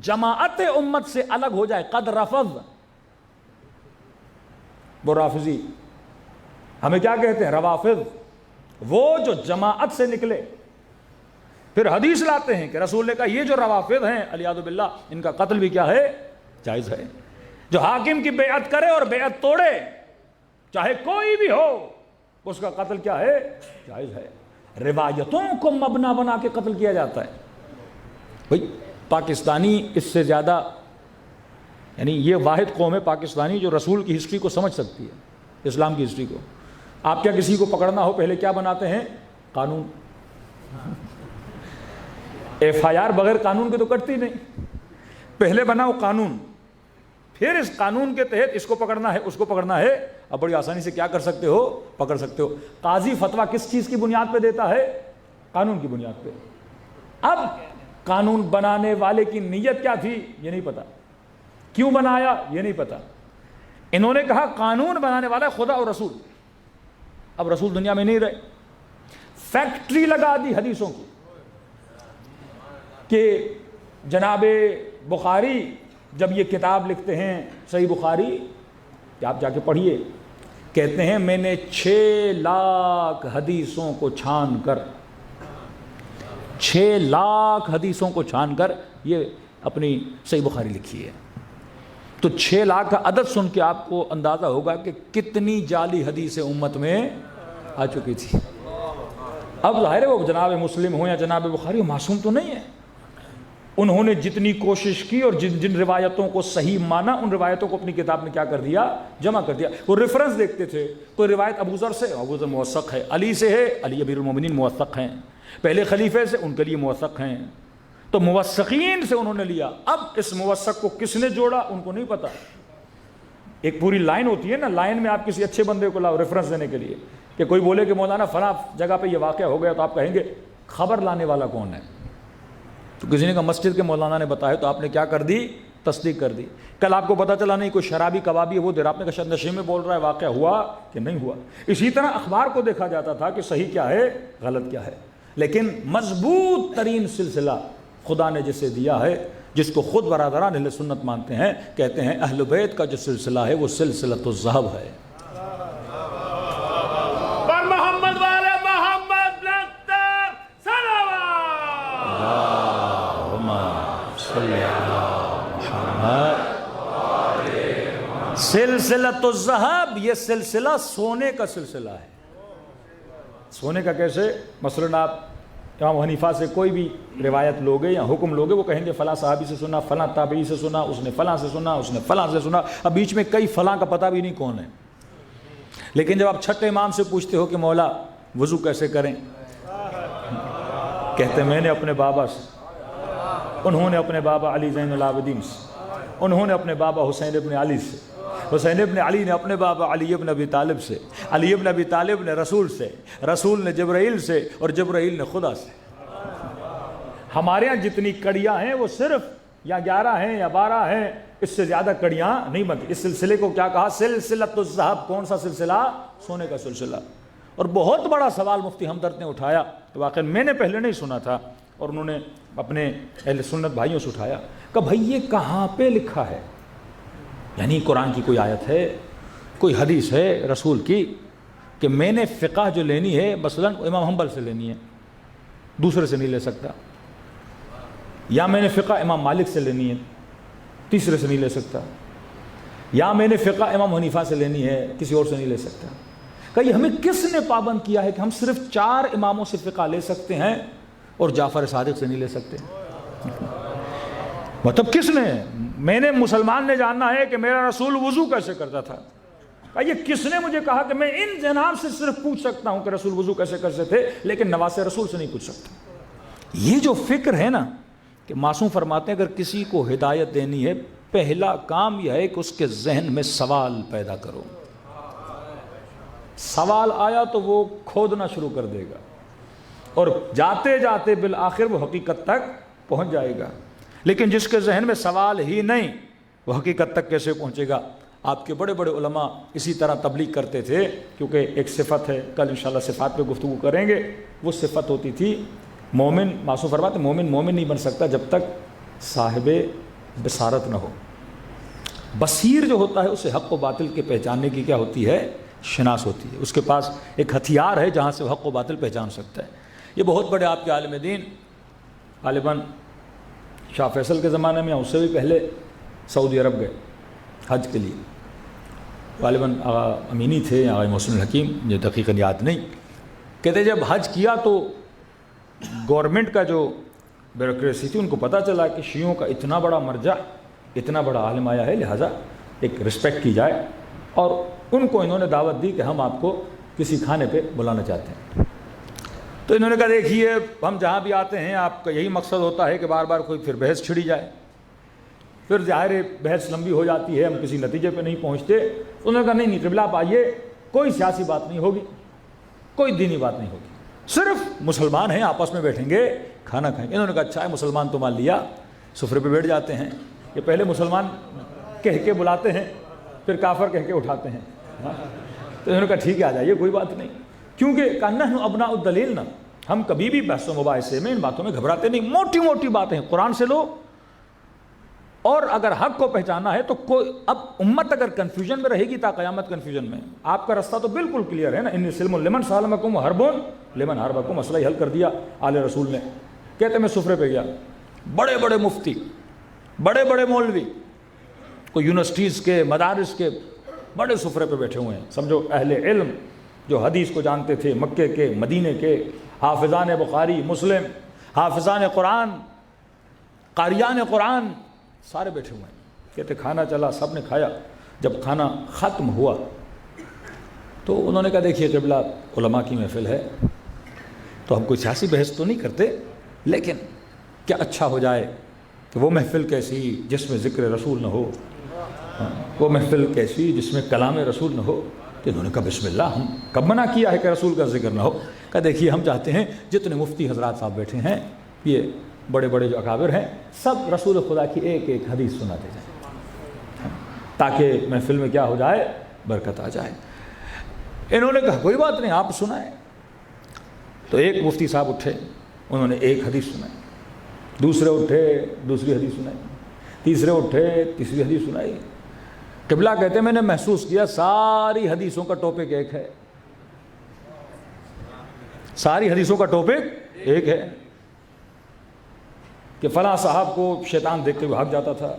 جماعت امت سے الگ ہو جائے، قد رفض، وہ رافضی، ہمیں کیا کہتے ہیں؟ روافض، وہ جو جماعت سے نکلے۔ پھر حدیث لاتے ہیں کہ رسول نے کہا یہ جو روافض ہیں علیاذ باللہ، ان کا قتل بھی کیا ہے؟ جائز ہے۔ جو حاکم کی بیعت کرے اور بیعت توڑے، چاہے کوئی بھی ہو، اس کا قتل کیا ہے؟ جائز ہے۔ روایتوں کو مبنا بنا کے قتل کیا جاتا ہے۔ بھئی پاکستانی اس سے زیادہ، یعنی یہ واحد قوم ہے پاکستانی جو رسول کی ہسٹری کو سمجھ سکتی ہے، اسلام کی ہسٹری کو۔ آپ کیا کسی کو پکڑنا ہو پہلے کیا بناتے ہیں؟ قانون۔ FIR بغیر قانون کے تو کٹتی نہیں، پہلے بناؤ قانون، پھر اس قانون کے تحت اس کو پکڑنا ہے، اس کو پکڑنا ہے۔ اب بڑی آسانی سے کیا کر سکتے ہو؟ پکڑ سکتے ہو۔ قاضی فتویٰ کس چیز کی بنیاد پہ دیتا ہے؟ قانون کی بنیاد پہ۔ اب قانون بنانے والے کی نیت کیا تھی یہ نہیں پتا، کیوں بنایا یہ نہیں پتا. انہوں نے کہا قانون بنانے والا خدا اور رسول. اب رسول دنیا میں نہیں رہے، فیکٹری لگا دی حدیثوں کی کہ جناب بخاری جب یہ کتاب لکھتے ہیں صحیح بخاری کہ آپ جا کے پڑھیے، کہتے ہیں میں نے 6 لاکھ حدیثوں کو چھان کر 6 لاکھ حدیثوں کو چھان کر یہ اپنی صحیح بخاری لکھی ہے. تو 6 لاکھ کا عدد سن کے آپ کو اندازہ ہوگا کہ کتنی جعلی حدیثیں امت میں آ چکی تھی. اب ظاہر ہے وہ جناب مسلم ہو یا جناب بخاری معصوم تو نہیں ہے. انہوں نے جتنی کوشش کی اور جن روایتوں کو صحیح مانا ان روایتوں کو اپنی کتاب میں کیا کر دیا، جمع کر دیا. وہ ریفرنس دیکھتے تھے، کوئی روایت ابو ذر سے، ابو ذر موثق ہے، علی سے ہے، علی امیر المومنین موثق ہیں، پہلے خلیفے سے ان کے لیے موثق ہیں. تو موثقین سے انہوں نے لیا. اب اس موثق کو کس نے جوڑا ان کو نہیں پتا. ایک پوری لائن ہوتی ہے نا، لائن میں آپ کسی اچھے بندے کو لاؤ ریفرنس دینے کے لیے، کہ کوئی بولے کہ مولانا فلاں جگہ پہ یہ واقعہ ہو گیا، تو آپ کہیں گے خبر لانے والا کون ہے. تو کسی نے کہا مسجد کے مولانا نے بتایا، تو آپ نے کیا کر دی، تصدیق کر دی. کل آپ کو پتہ چلا نہیں کوئی شرابی کبابی ہے وہ دیر، آپ نے کہا شاید نشے میں بول رہا ہے، واقعہ ہوا کہ نہیں ہوا. اسی طرح اخبار کو دیکھا جاتا تھا کہ صحیح کیا ہے غلط کیا ہے. لیکن مضبوط ترین سلسلہ خدا نے جسے دیا ہے، جس کو خود برادران اہل سنت مانتے ہیں، کہتے ہیں اہل بیت کا جو سلسلہ ہے وہ سلسلۃ الذہب ہے. پر محمد والے محمد لگتر صلوات. سلسلۃ الذہب یہ سلسلہ سونے کا سلسلہ ہے. سونے کا کیسے؟ مثلاً آپ امام حنیفہ سے کوئی بھی روایت لوگے یا حکم لوگے، وہ کہیں گے فلاں صحابی سے سنا، فلاں تابعی سے سنا، اس نے فلاں سے سنا، اس نے فلاں سے سنا. اب بیچ میں کئی فلاں کا پتہ بھی نہیں کون ہے. لیکن جب آپ چھٹے امام سے پوچھتے ہو کہ مولا وضو کیسے کریں، کہتے ہیں میں نے اپنے بابا سے، انہوں نے اپنے بابا علی زین العابدین سے، انہوں نے اپنے بابا حسین ابن علی سے، حسین ابن علی نے اپنے بابا علی ابن ابی طالب سے، علی ابن ابی طالب نے رسول سے، رسول نے جبرائیل سے، اور جبرائیل نے خدا سے. ہمارے ہاں جتنی کڑیاں ہیں وہ صرف یا 11 ہیں یا 12 ہیں، اس سے زیادہ کڑیاں نہیں بنتی. اس سلسلے کو کیا کہا؟ سلسلۃ الذہب. کون سا سلسلہ؟ سونے کا سلسلہ. اور بہت بڑا سوال مفتی ہمدرد نے اٹھایا، تو واقعی میں نے پہلے نہیں سنا تھا، اور انہوں نے اپنے اہل سنت بھائیوں سے اٹھایا کہ بھائی یہ کہاں پہ لکھا ہے؟ یعنی قرآن کی کوئی آیت ہے، کوئی حدیث ہے رسول کی کہ میں نے فقہ جو لینی ہے مثلا امام حنبل سے لینی ہے، دوسرے سے نہیں لے سکتا، یا میں نے فقہ امام مالک سے لینی ہے، تیسرے سے نہیں لے سکتا، یا میں نے فقہ امام حنیفہ سے لینی ہے، کسی اور سے نہیں لے سکتا. کہ یہ ہمیں کس نے پابند کیا ہے کہ ہم صرف 4 اماموں سے فقہ لے سکتے ہیں اور جعفر صادق سے نہیں لے سکتے؟ مطلب کس نے؟ میں نے مسلمان نے جاننا ہے کہ میرا رسول وضو کیسے کرتا تھا. یہ کس نے مجھے کہا کہ میں ان جناب سے صرف پوچھ سکتا ہوں کہ رسول وضو کیسے کرتے تھے، لیکن نواز رسول سے نہیں پوچھ سکتا. یہ جو فکر ہے نا کہ معصوم فرماتے ہیں اگر کسی کو ہدایت دینی ہے پہلا کام یہ ہے کہ اس کے ذہن میں سوال پیدا کرو. سوال آیا تو وہ کھودنا شروع کر دے گا اور جاتے جاتے بالآخر وہ حقیقت تک پہنچ جائے گا. لیکن جس کے ذہن میں سوال ہی نہیں وہ حقیقت تک کیسے پہنچے گا؟ آپ کے بڑے بڑے علماء اسی طرح تبلیغ کرتے تھے، کیونکہ ایک صفت ہے، کل انشاءاللہ صفات پہ گفتگو کریں گے. وہ صفت ہوتی تھی مومن، معصوم فرماتے مومن نہیں بن سکتا جب تک صاحب بصارت نہ ہو. بصیر جو ہوتا ہے اسے حق و باطل کے پہچاننے کی کیا ہوتی ہے؟ شناس ہوتی ہے. اس کے پاس ایک ہتھیار ہے جہاں سے وہ حق و باطل پہچان سکتا ہے. یہ بہت بڑے آپ کے عالم دین غالباً شاہ فیصل کے زمانے میں یا اس سے بھی پہلے سعودی عرب گئے حج کے لیے. غالباً آغا امینی تھے یا آغا محسن الحکیم، یہ دقیقاً یاد نہیں. کہتے جب حج کیا تو گورنمنٹ کا جو بیوروکریسی تھی ان کو پتہ چلا کہ شیعوں کا اتنا بڑا مرجع، اتنا بڑا عالم آیا ہے، لہٰذا ایک رسپیکٹ کی جائے. اور ان کو انہوں نے دعوت دی کہ ہم آپ کو کسی کھانے پہ بلانا چاہتے ہیں. تو انہوں نے کہا دیکھیے ہم جہاں بھی آتے ہیں آپ کا یہی مقصد ہوتا ہے کہ بار بار کوئی پھر بحث چھڑی جائے، پھر ظاہر بحث لمبی ہو جاتی ہے، ہم کسی نتیجے پہ نہیں پہنچتے. انہوں نے کہا نہیں قبلہ آپ آئیے، کوئی سیاسی بات نہیں ہوگی، کوئی دینی بات نہیں ہوگی، صرف مسلمان ہیں آپس میں بیٹھیں گے، کھانا کھائیں. انہوں نے کہا اچھا ہے مسلمان تو مان لیا, سفرے پہ بیٹھ جاتے ہیں. یہ پہلے مسلمان کہہ کے بلاتے ہیں پھر کافر کہہ کے اٹھاتے ہیں. تو انہوں نے کہا ٹھیک ہے آ جائیے کوئی بات نہیں, کیونکہ نحن ابناء الدلیل نا, ہم کبھی بھی بحث و مباحثے میں ان باتوں میں گھبراتے نہیں. موٹی موٹی باتیں قرآن سے لو, اور اگر حق کو پہچانا ہے تو کوئی, اب امت اگر کنفیوژن میں رہے گی تا قیامت کنفیوژن میں, آپ کا رستہ تو بالکل کلیئر ہے نا. انی سلم لمن سالمکم حربون لمن حربکم, مسئلہ ہی حل کر دیا آل رسول نے. کہتے میں سفرے پہ گیا, بڑے بڑے مفتی, بڑے بڑے مولوی, کوئی یونیورسٹیز کے مدارس کے بڑے سفرے پہ بیٹھے ہوئے ہیں, سمجھو اہل علم جو حدیث کو جانتے تھے, مکے کے مدینے کے, حافظان بخاری مسلم, حافظان قرآن, قاریان قرآن, سارے بیٹھے ہوئے ہیں. کہتے کھانا چلا, سب نے کھایا. جب کھانا ختم ہوا تو انہوں نے کہا دیکھیے قبلہ علماء کی محفل ہے تو ہم کوئی سیاسی بحث تو نہیں کرتے, لیکن کیا اچھا ہو جائے کہ وہ محفل کیسی جس میں ذکر رسول نہ ہو, وہ محفل کیسی جس میں کلام رسول نہ ہو. کہ انہوں نے کہا بسم اللہ, ہم کب منع کیا ہے کہ رسول کا ذکر نہ ہو. کہا دیکھیے ہم چاہتے ہیں جتنے مفتی حضرات صاحب بیٹھے ہیں, یہ بڑے بڑے جو اکابر ہیں, سب رسول خدا کی ایک ایک حدیث سناتے جائیں تاکہ محفل میں کیا ہو جائے, برکت آ جائے. انہوں نے کہا کوئی بات نہیں آپ سنائیں. تو ایک مفتی صاحب اٹھے, انہوں نے ایک حدیث سنائی, دوسرے اٹھے دوسری حدیث سنائی, تیسرے اٹھے تیسری حدیث سنائی. قبلہ کہتے ہیں میں نے محسوس کیا ساری حدیثوں کا ٹاپک ایک ہے, ساری حدیثوں کا ٹاپک ایک ہے کہ فلاں صاحب کو شیطان دیکھ کے بھاگ جاتا تھا,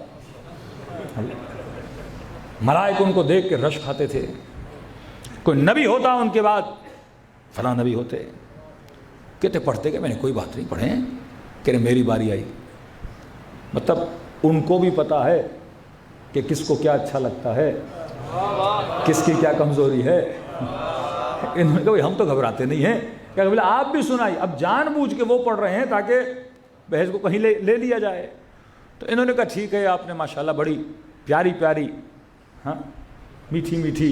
ملائکہ ان کو دیکھ کے رش کھاتے تھے, کوئی نبی ہوتا ان کے بعد فلاں نبی ہوتے. کہتے پڑھتے کہ میں نے کوئی بات نہیں پڑھے, کہ میری باری آئی. مطلب ان کو بھی پتا ہے کہ کس کو کیا اچھا لگتا ہے, کس کی کیا کمزوری ہے. انہوں نے کہا ہم تو گھبراتے نہیں ہیں, کہ بولے آپ بھی سنائی. اب جان بوجھ کے وہ پڑھ رہے ہیں تاکہ بحث کو کہیں لے لیا جائے. تو انہوں نے کہا ٹھیک ہے آپ نے ماشاءاللہ بڑی پیاری پیاری میٹھی میٹھی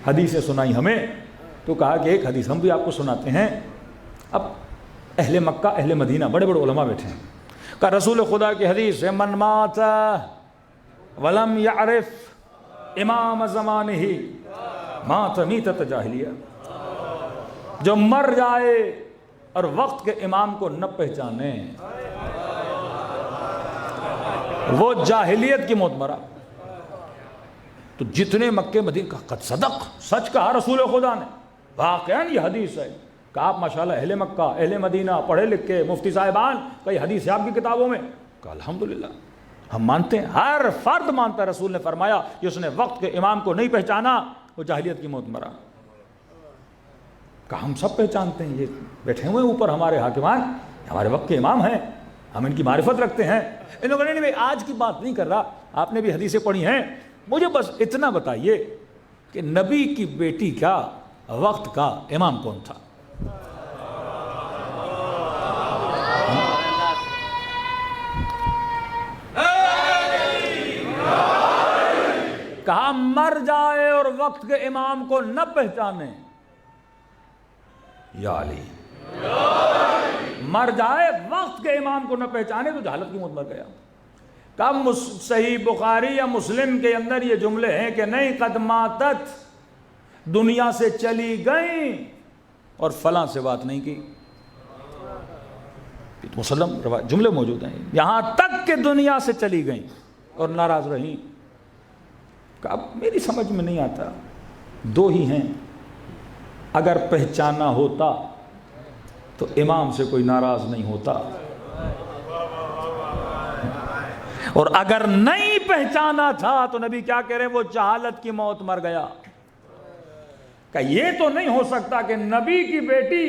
حدیثیں سنائی ہمیں. تو کہا کہ ایک حدیث ہم بھی آپ کو سناتے ہیں. اب اہل مکہ اہل مدینہ بڑے بڑے علماء بیٹھے ہیں. کہا رسول خدا کی حدیث ہے من مات ولم یعرف امام زمانہ مات میتۃ جاہلیہ, جو مر جائے اور وقت کے امام کو نہ پہچانے وہ جاہلیت کی موت مرا. تو جتنے مکے مدینہ کا قد صدق, سچ کہا رسول خدا نے, واقعاً یہ حدیث ہے. کہ آپ ماشاءاللہ اہل مکہ اہل مدینہ پڑھے لکھے مفتی صاحبان, کئی حدیث ہے آپ کی کتابوں میں. کہ الحمدللہ ہم مانتے ہیں, ہر فرد مانتا ہے. رسول نے فرمایا جس نے وقت کے امام کو نہیں پہچانا وہ جاہلیت کی موت مرا. کہ ہم سب پہچانتے ہیں, یہ بیٹھے ہوئے اوپر ہمارے حاکمان, ہمارے وقت کے امام ہیں, ہم ان کی معرفت رکھتے ہیں. ان لوگوں نے آج کی بات نہیں کر رہا, آپ نے بھی حدیثیں پڑھی ہیں, مجھے بس اتنا بتائیے کہ نبی کی بیٹی کا وقت کا امام کون تھا؟ کہا مر جائے اور وقت کے امام کو نہ پہچانے, یا علی, مر جائے وقت کے امام کو نہ پہچانے تو جہالت کی موت مر گیا. کب صحیح بخاری یا مسلم کے اندر یہ جملے ہیں کہ نہیں قد ماتت, دنیا سے چلی گئیں اور فلاں سے بات نہیں کی. مسلم جملے موجود ہیں, یہاں تک کہ دنیا سے چلی گئیں اور ناراض رہیں. اب میری سمجھ میں نہیں آتا, دو ہی ہیں, اگر پہچانا ہوتا تو امام سے کوئی ناراض نہیں ہوتا, اور اگر نہیں پہچانا تھا تو نبی کیا کہہ رہے ہیں, وہ جہالت کی موت مر گیا. کہ یہ تو نہیں ہو سکتا کہ نبی کی بیٹی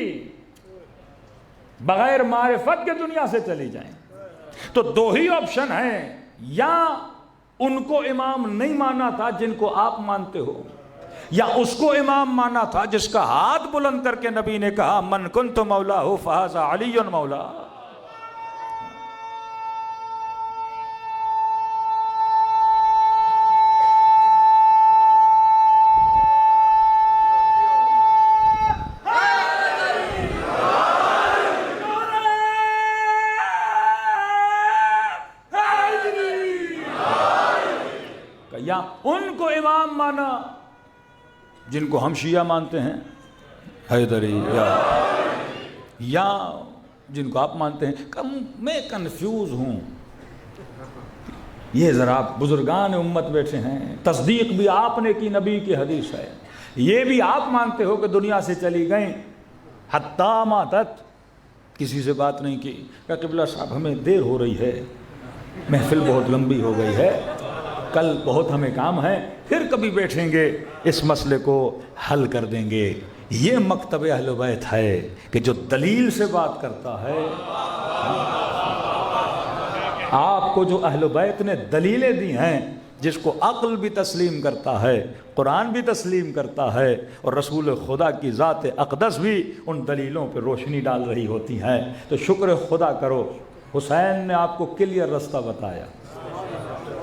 بغیر معرفت کے دنیا سے چلی جائیں. تو دو ہی آپشن ہیں, یا ان کو امام نہیں مانا تھا جن کو آپ مانتے ہو, یا اس کو امام مانا تھا جس کا ہاتھ بلند کر کے نبی نے کہا من کنت مولا ہو فہذا علی مولا. جن کو ہم شیعہ مانتے ہیں حیدری یا جن کو آپ مانتے ہیں، میں کنفیوز ہوں. یہ ذرا بزرگان امت بیٹھے ہیں، تصدیق بھی آپ نے کی نبی کی حدیث ہے، یہ بھی آپ مانتے ہو کہ دنیا سے چلی گئیں، حتیٰ ماتت، کسی سے بات نہیں کی کہ قبلہ صاحب ہمیں دیر ہو رہی ہے، محفل بہت لمبی ہو گئی ہے، کل بہت ہمیں کام ہے، پھر کبھی بیٹھیں گے اس مسئلے کو حل کر دیں گے. یہ مکتب اہل بیت ہے کہ جو دلیل سے بات کرتا ہے. آپ کو جو اہل بیت نے دلیلیں دی ہیں، جس کو عقل بھی تسلیم کرتا ہے، قرآن بھی تسلیم کرتا ہے، اور رسول خدا کی ذات اقدس بھی ان دلیلوں پہ روشنی ڈال رہی ہوتی ہیں، تو شکر خدا کرو حسین نے آپ کو کلیئر رستہ بتایا.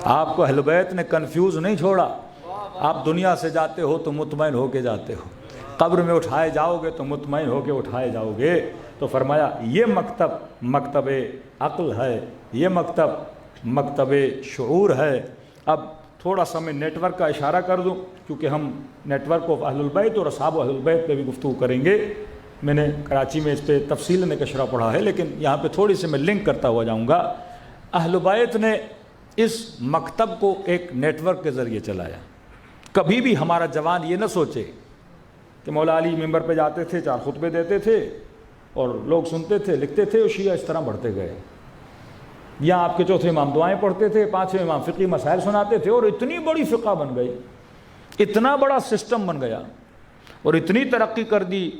آپ کو اہل بیت نے کنفیوز نہیں چھوڑا. آپ دنیا سے جاتے ہو تو مطمئن ہو کے جاتے ہو، قبر میں اٹھائے جاؤ گے تو مطمئن ہو کے اٹھائے جاؤ گے. تو فرمایا یہ مکتب عقل ہے، یہ مکتب شعور ہے. اب تھوڑا سا میں نیٹ ورک کا اشارہ کر دوں، کیونکہ ہم نیٹ ورک آف اہل البیت اور اصحاب اہل البیت پہ بھی گفتگو کریں گے. میں نے کراچی میں اس پہ تفصیل نقشہ پڑھا ہے، لیکن یہاں پہ تھوڑی سی میں لنک کرتا ہوا جاؤں گا. اہل بیت نے اس مکتب کو ایک نیٹ ورک کے ذریعے چلایا. کبھی بھی ہمارا جوان یہ نہ سوچے کہ مولا علی ممبر پہ جاتے تھے، 4 خطبے دیتے تھے اور لوگ سنتے تھے، لکھتے تھے، اور شیعہ اس طرح بڑھتے گئے. یا آپ کے چوتھے امام دعائیں پڑھتے تھے، 5ویں امام فقہی مسائل سناتے تھے، اور اتنی بڑی فقہ بن گئی، اتنا بڑا سسٹم بن گیا، اور اتنی ترقی کر دی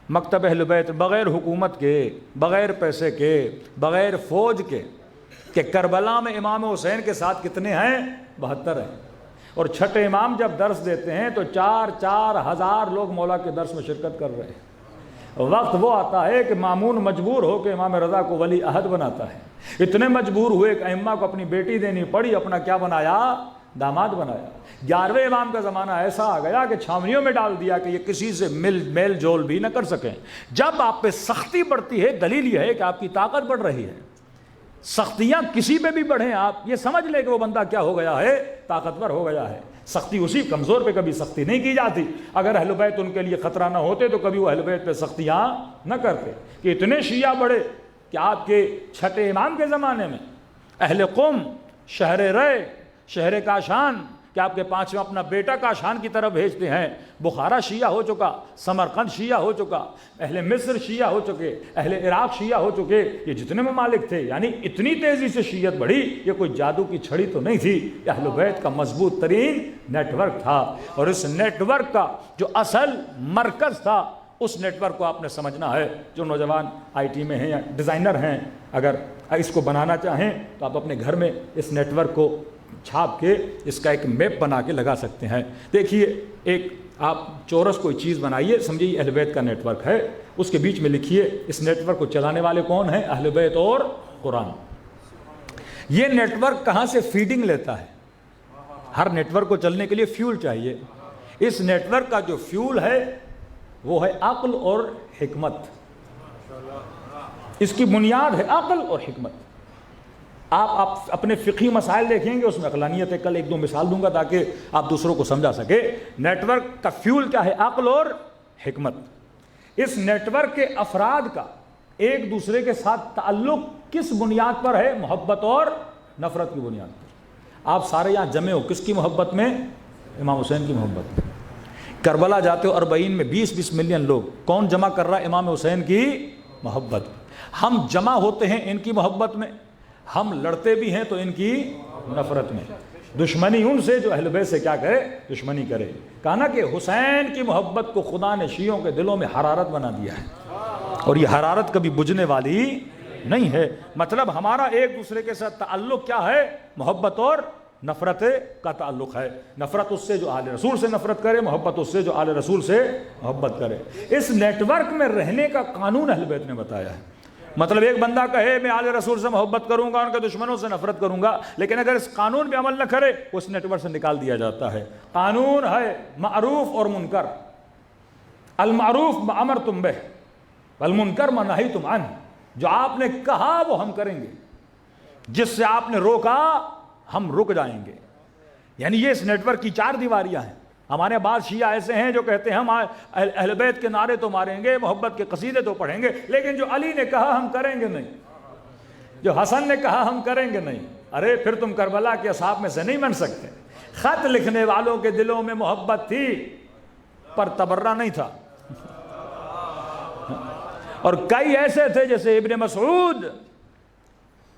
مکتب اہل بیت بغیر حکومت کے، بغیر پیسے کے، بغیر فوج کے، کہ کربلا میں امام حسین کے ساتھ کتنے ہیں؟ 72 ہیں. اور چھٹے امام جب درس دیتے ہیں تو 4 ہزار لوگ مولا کے درس میں شرکت کر رہے ہیں. وقت وہ آتا ہے کہ مامون مجبور ہو کے امام رضا کو ولی عہد بناتا ہے. اتنے مجبور ہوئے کہ ائمہ کو اپنی بیٹی دینی پڑی، اپنا کیا بنایا؟ داماد بنایا. 11ویں امام کا زمانہ ایسا آ گیا کہ چھاونیوں میں ڈال دیا کہ یہ کسی سے میل جول بھی نہ کر سکیں. جب آپ پہ سختی بڑھتی ہے، دلیل یہ ہے کہ آپ کی طاقت بڑھ رہی ہے. سختیاں کسی پہ بھی بڑھیں، آپ یہ سمجھ لیں کہ وہ بندہ کیا ہو گیا ہے؟ طاقتور ہو گیا ہے. سختی اسی کمزور پہ کبھی سختی نہیں کی جاتی. اگر اہل بیت ان کے لیے خطرہ نہ ہوتے تو کبھی وہ اہل بیت پہ سختیاں نہ کرتے. کہ اتنے شیعہ بڑھے کہ آپ کے چھٹے امام کے زمانے میں اہل قم، شہر رے، شہر کاشان، کہ آپ کے 5واں اپنا بیٹا کاشان کی طرف بھیجتے ہیں. بخارا شیعہ ہو چکا، سمرقند شیعہ ہو چکا، اہل مصر شیعہ ہو چکے، اہل عراق شیعہ ہو چکے. یہ جتنے ممالک تھے، یعنی اتنی تیزی سے شیعت بڑھی، یہ کوئی جادو کی چھڑی تو نہیں تھی، یہ اہل بیت کا مضبوط ترین نیٹ ورک تھا. اور اس نیٹ ورک کا جو اصل مرکز تھا، اس نیٹ ورک کو آپ نے سمجھنا ہے. جو نوجوان آئی ٹی میں ہیں یا ڈیزائنر ہیں، اگر اس کو بنانا چاہیں تو آپ اپنے گھر میں اس نیٹ ورک کو چھاپ کے اس کا ایک میپ بنا کے لگا سکتے ہیں. دیکھیے، ایک آپ چورس کوئی چیز بنائیے، سمجھیے یہ اہل بیت کا نیٹ ورک ہے، اس کے بیچ میں لکھیے اس نیٹ ورک کو چلانے والے کون ہیں؟ اہل بیت اور قرآن. یہ نیٹ ورک کہاں سے فیڈنگ لیتا ہے؟ ہر نیٹ ورک کو چلنے کے لیے فیول چاہیے. اس نیٹ ورک کا جو فیول ہے وہ ہے عقل اور حکمت. اس کی بنیاد ہے عقل اور حکمت. آپ اپنے فقہی مسائل دیکھیں گے، اس میں عقلانیت ہے. کل 1-2 مثال دوں گا تاکہ آپ دوسروں کو سمجھا سکے. نیٹ ورک کا فیول کیا ہے؟ عقل اور حکمت. اس نیٹ ورک کے افراد کا ایک دوسرے کے ساتھ تعلق کس بنیاد پر ہے؟ محبت اور نفرت کی بنیاد پر. آپ سارے یہاں جمع ہو کس کی محبت میں؟ امام حسین کی محبت میں. کربلا جاتے ہو 40 میں 20 ملین لوگ، کون جمع کر رہا ہے؟ امام حسین کی محبت. ہم جمع ہوتے ہیں ان کی محبت میں، ہم لڑتے بھی ہیں تو ان کی نفرت میں. دشمنی ان سے جو اہل بیت سے کیا کرے؟ دشمنی کرے. کہا نا کہ حسین کی محبت کو خدا نے شیعوں کے دلوں میں حرارت بنا دیا ہے، اور یہ حرارت کبھی بجھنے والی نہیں ہے. مطلب ہمارا ایک دوسرے کے ساتھ تعلق کیا ہے؟ محبت اور نفرت کا تعلق ہے. نفرت اس سے جو آل رسول سے نفرت کرے، محبت اس سے جو آل رسول سے محبت کرے. اس نیٹ ورک میں رہنے کا قانون اہل بیت نے بتایا ہے. مطلب ایک بندہ کہے میں آل رسول سے محبت کروں گا، ان کے دشمنوں سے نفرت کروں گا، لیکن اگر اس قانون پہ عمل نہ کرے اس نیٹ ورک سے نکال دیا جاتا ہے. قانون ہے معروف اور منکر. المعروف ما امرتم بہ والمنکر ما نہیتم عنہ. جو آپ نے کہا وہ ہم کریں گے، جس سے آپ نے روکا ہم رک جائیں گے. یعنی یہ اس نیٹ ورک کی 4 دیواریاں ہیں. ہمارے بعض شیعہ ایسے ہیں جو کہتے ہیں ہم اہل بیت کے نعرے تو ماریں گے، محبت کے قصیدے تو پڑھیں گے، لیکن جو علی نے کہا ہم کریں گے نہیں، جو حسن نے کہا ہم کریں گے نہیں۔ ارے پھر تم کربلا کے اصحاب میں سے نہیں بن سکتے۔ خط لکھنے والوں کے دلوں میں محبت تھی پر تبرہ نہیں تھا، اور کئی ایسے تھے جیسے ابن مسعود،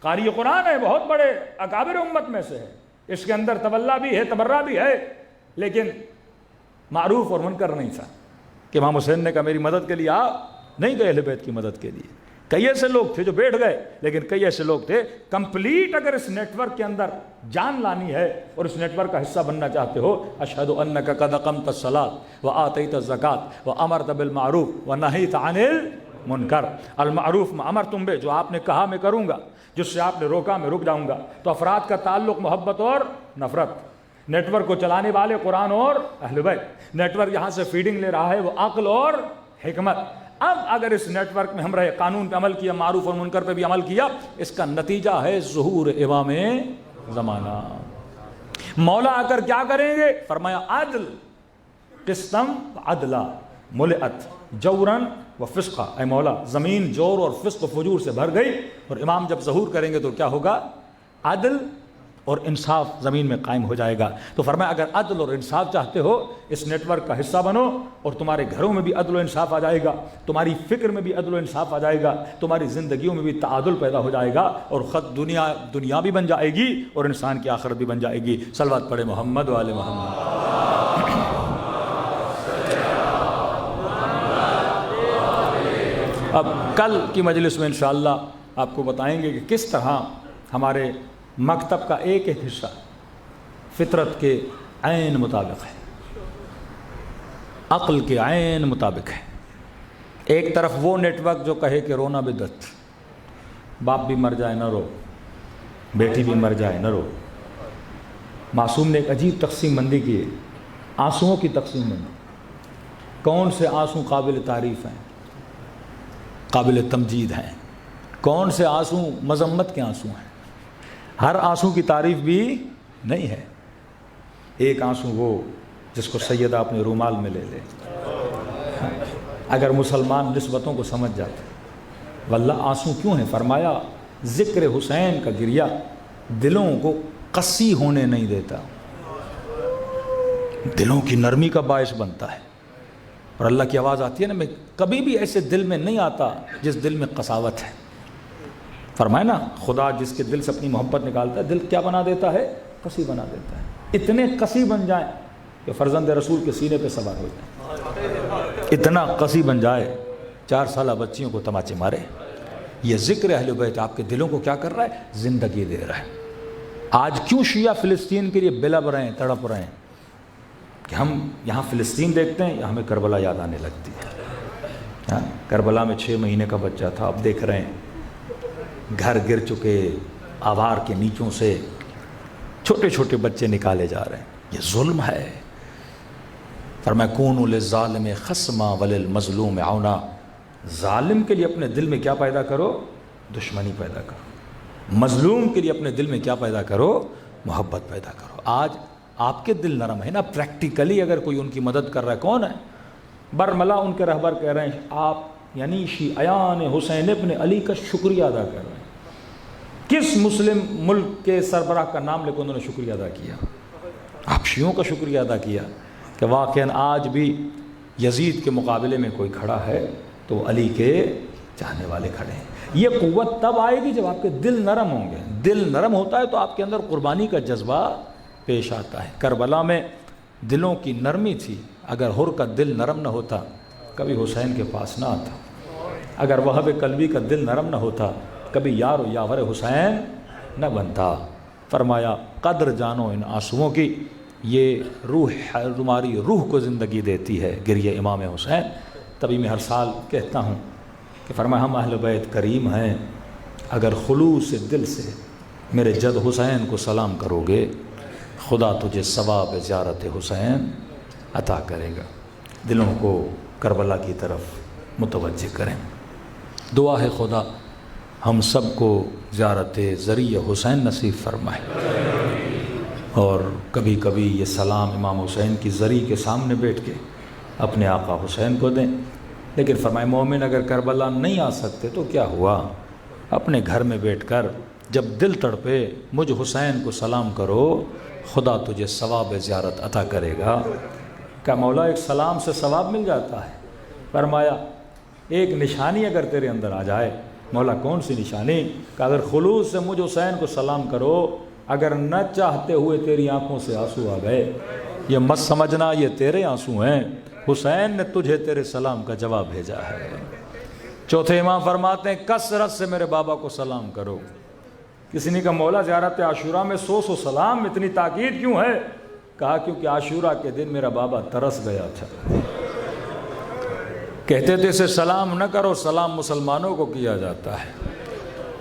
قاری قرآن ہے، بہت بڑے اکابر امت میں سے ہے، اس کے اندر تولا بھی ہے، تبرہ بھی ہے، لیکن معروف اور منکر نہیں تھا کہ امام حسین نے کہا میری مدد کے لیے آ، نہیں گئے اہل بیت کی مدد کے لیے۔ کئی ایسے لوگ تھے جو بیٹھ گئے، لیکن کئی ایسے لوگ تھے کمپلیٹ اگر اس نیٹ ورک کے اندر جان لانی ہے اور اس نیٹ ورک کا حصہ بننا چاہتے ہو، اشہد انک قد اقمت الصلاۃ وآتیت الزکاۃ وامرت بالمعروف ونہیت عن المنکر۔ المعروف میں امر تم بے، جو آپ نے کہا میں کروں گا، جس سے آپ نے روکا میں رک جاؤں گا۔ تو افراد کا تعلق محبت اور نفرت۔ نیٹ ورک کو چلانے والے قرآن اور اہل بیت، نیٹ ورک یہاں سے فیڈنگ لے رہا ہے وہ عقل اور حکمت۔ اب اگر اس نیٹ ورک میں ہم رہے، قانون پہ عمل کیا، معروف اور منکر پہ بھی عمل کیا، اس کا نتیجہ ہے ظہور امام زمانہ۔ مولا آ کر کیا کریں گے؟ فرمایا عدل قسطم عدلا ملئت جورن و فسقا۔ اے مولا زمین جور اور فسق و فجور سے بھر گئی، اور امام جب ظہور کریں گے تو کیا ہوگا؟ عدل اور انصاف زمین میں قائم ہو جائے گا۔ تو فرمایا اگر عدل اور انصاف چاہتے ہو اس نیٹ ورک کا حصہ بنو، اور تمہارے گھروں میں بھی عدل و انصاف آ جائے گا، تمہاری فکر میں بھی عدل و انصاف آ جائے گا، تمہاری زندگیوں میں بھی تعادل پیدا ہو جائے گا، اور خود دنیا بھی بن جائے گی اور انسان کی آخرت بھی بن جائے گی۔ صلوات پڑھے محمد و آل محمد۔ اب کل کی مجلس میں انشاءاللہ آپ کو بتائیں گے کہ کس طرح ہمارے مکتب کا ایک ایک حصہ فطرت کے عین مطابق ہے، عقل کے عین مطابق ہے۔ ایک طرف وہ نیٹ ورک جو کہے کہ رونا بدعت، باپ بھی مر جائے نہ رو، بیٹی بھی مر جائے نہ رو۔ معصوم نے ایک عجیب تقسیم بندی کی ہے، آنسوؤں کی تقسیم بندی۔ کون سے آنسو قابل تعریف ہیں، قابل تمجید ہیں، کون سے آنسو مذمت کے آنسو ہیں۔ ہر آنسو کی تعریف بھی نہیں ہے۔ ایک آنسو وہ جس کو سیدہ اپنے رومال میں لے لے، اگر مسلمان نسبتوں کو سمجھ جاتے۔ واللہ آنسو کیوں ہیں؟ فرمایا ذکر حسین کا گریہ دلوں کو قسی ہونے نہیں دیتا، دلوں کی نرمی کا باعث بنتا ہے۔ اور اللہ کی آواز آتی ہے نا، میں کبھی بھی ایسے دل میں نہیں آتا جس دل میں قساوت ہے۔ فرمائے نا خدا جس کے دل سے اپنی محبت نکالتا ہے، دل کیا بنا دیتا ہے؟ قسی بنا دیتا ہے۔ اتنے قسی بن جائیں کہ فرزند رسول کے سینے پہ سوار ہو جائیں، اتنا قسی بن جائے 4 سالہ بچیوں کو تماچے مارے۔ یہ ذکر اہل بیت آپ کے دلوں کو کیا کر رہا ہے؟ زندگی دے رہا ہے۔ آج کیوں شیعہ فلسطین کے لیے بلب رہے ہیں، تڑپ رہے ہیں کہ ہم یہاں فلسطین دیکھتے ہیں یا ہمیں کربلا یاد آنے لگتی ہے۔ کربلا میں 6 مہینے کا بچہ تھا، اب دیکھ رہے ہیں گھر گر چکے، آوار کے نیچوں سے چھوٹے چھوٹے بچے نکالے جا رہے ہیں۔ یہ ظلم ہے۔ فرمایا کونوا للظالم خصما وللمظلوم عونا۔ ظالم کے لیے اپنے دل میں کیا پیدا کرو؟ دشمنی پیدا کرو۔ مظلوم کے لیے اپنے دل میں کیا پیدا کرو؟ محبت پیدا کرو۔ آج آپ کے دل نرم ہے نا، پریکٹیکلی اگر کوئی ان کی مدد کر رہا ہے، کون ہے؟ برملا ان کے رہبر کہہ رہے ہیں آپ یعنی شیعیان حسین ابن علی کا شکریہ ادا کر رہے ہیں۔ کس مسلم ملک کے سربراہ کا نام لے کے انہوں نے شکریہ ادا کیا؟ آپ شیعوں کا شکریہ ادا کیا کہ واقعاً آج بھی یزید کے مقابلے میں کوئی کھڑا ہے تو علی کے چاہنے والے کھڑے ہیں۔ یہ قوت تب آئے گی جب آپ کے دل نرم ہوں گے۔ دل نرم ہوتا ہے تو آپ کے اندر قربانی کا جذبہ پیش آتا ہے۔ کربلا میں دلوں کی نرمی تھی، اگر حر کا دل نرم نہ ہوتا کبھی حسین کے پاس نہ آتا، اگر وہب قلبی کا دل نرم نہ ہوتا کبھی یار و یاور حسین نہ بنتا۔ فرمایا قدر جانو ان آنسوؤں کی، یہ روح تمہاری روح کو زندگی دیتی ہے، گریہ امام حسین۔ تبھی میں ہر سال کہتا ہوں کہ فرمایا ہم اہل بیت کریم ہیں، اگر خلوص دل سے میرے جد حسین کو سلام کرو گے خدا تجھے ثواب زیارت حسین عطا کرے گا۔ دلوں کو کربلا کی طرف متوجہ کریں۔ دعا ہے خدا ہم سب کو زیارت ذریعہ حسین نصیب فرمائے۔ اور کبھی کبھی یہ سلام امام حسین کی زری کے سامنے بیٹھ کے اپنے آقا حسین کو دیں۔ لیکن فرمائے مومن اگر کربلا نہیں آ سکتے تو کیا ہوا، اپنے گھر میں بیٹھ کر جب دل تڑپے مجھ حسین کو سلام کرو، خدا تجھے ثواب زیارت عطا کرے گا۔ کیا مولا ایک سلام سے ثواب مل جاتا ہے؟ فرمایا ایک نشانی اگر تیرے اندر آ جائے۔ مولا کون سی نشانی؟ کہ اگر خلوص سے مجھ حسین کو سلام کرو، اگر نہ چاہتے ہوئے تیری آنکھوں سے آنسو آ گئے، یہ مت سمجھنا یہ تیرے آنسو ہیں، حسین نے تجھے تیرے سلام کا جواب بھیجا ہے۔ چوتھے امام فرماتے ہیں کثرت سے میرے بابا کو سلام کرو۔ کسی نے کہا مولا زیارت عاشورہ میں 100 سلام، اتنی تاکید کیوں ہے؟ کہا کیونکہ عاشورہ کے دن میرا بابا ترس گیا تھا، کہتے تھے اسے سلام نہ کرو، سلام مسلمانوں کو کیا جاتا ہے۔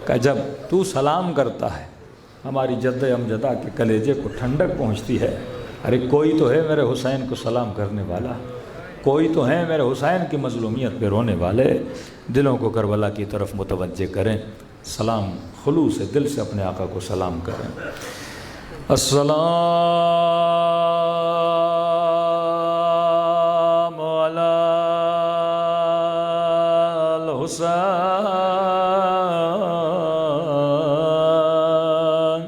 کہ جب تو سلام کرتا ہے ہماری جد امجدہ کے کلیجے کو ٹھنڈک پہنچتی ہے۔ ارے کوئی تو ہے میرے حسین کو سلام کرنے والا، کوئی تو ہے میرے حسین کی مظلومیت پہ رونے والے۔ دلوں کو کربلا کی طرف متوجہ کریں، سلام خلوص سے دل سے اپنے آقا کو سلام کریں۔ السلام علی الحسین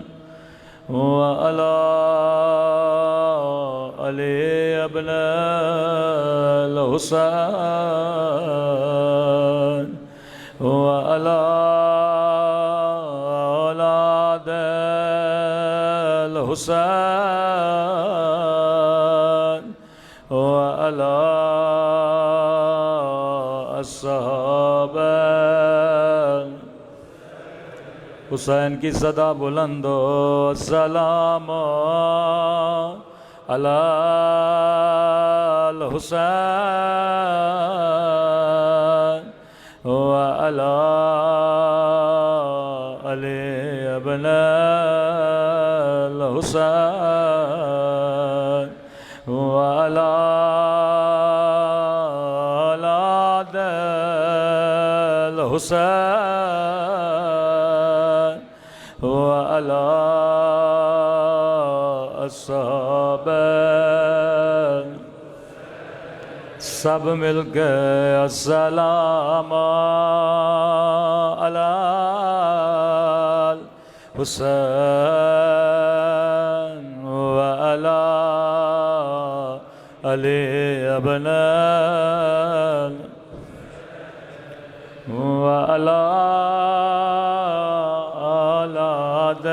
وعلی علی ابن الحسین وعلی اولاد الحسین وعلی اصحاب حسین کی صدا بلند ہو۔ السلام علی الحسین وعلی علی ابن الحسین وعلی اولاد الحسین وعلی اصحاب سب مل کے السلام علی الحسین وعلی علی ابن وعلی اولاد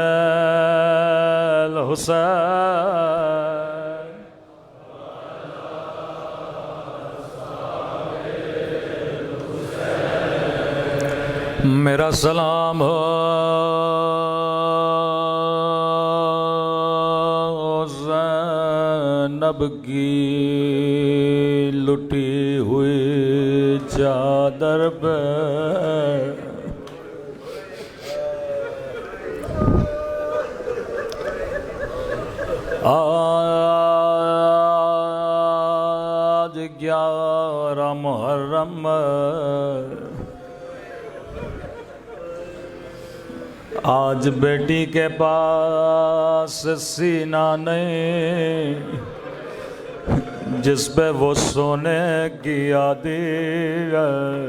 الحسین میرا سلام ہو زینب کی لٹی ہوئی چادر پہ، آج 11 محرم آج بیٹی کے پاس سینہ نہیں جس پہ وہ سونے کی یادی ہے،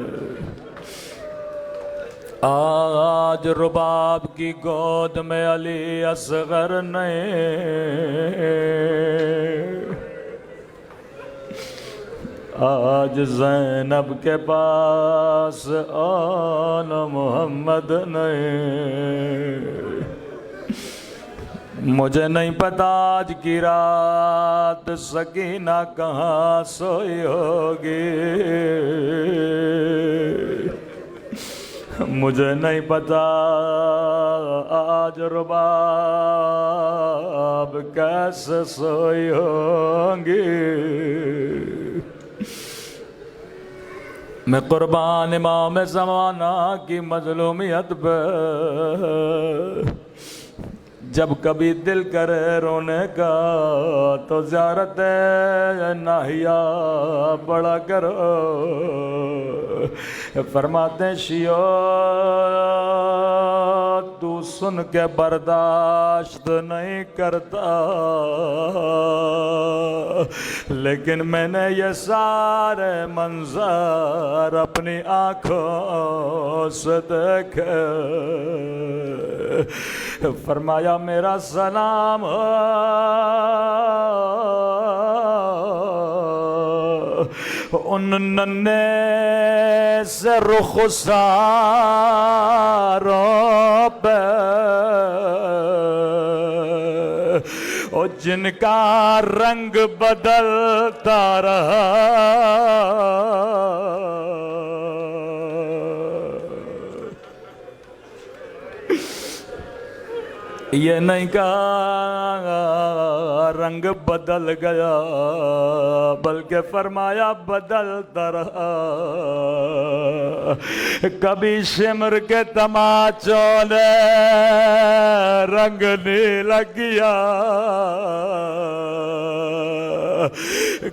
آج رباب کی گود میں علی اصغر نہیں، آج زینب کے پاس آل محمد نہیں۔ مجھے نہیں پتا آج کی رات سکینہ کہاں سوئی ہوگی، مجھے نہیں پتا آج رباب کیسے سوئی ہوگی۔ میں قربان امام زمانہ کی مظلومیت پہ، جب کبھی دل کرے رونے کا تو زیارت ناہیہ بڑا کرو۔ فرماتے شیعہ تو سن کے برداشت نہیں کرتا، لیکن میں نے یہ سارے منظر اپنی آنکھوں سے دیکھے۔ فرمایا میرا سلام ان ننھے سے رخساروں پہ اور جن کا رنگ بدلتا رہا، یہ نہیں کہا رنگ بدل گیا، بلکہ فرمایا بدلتا رہا۔ کبھی شمر کے تماچوں نے رنگ نیلا کیا،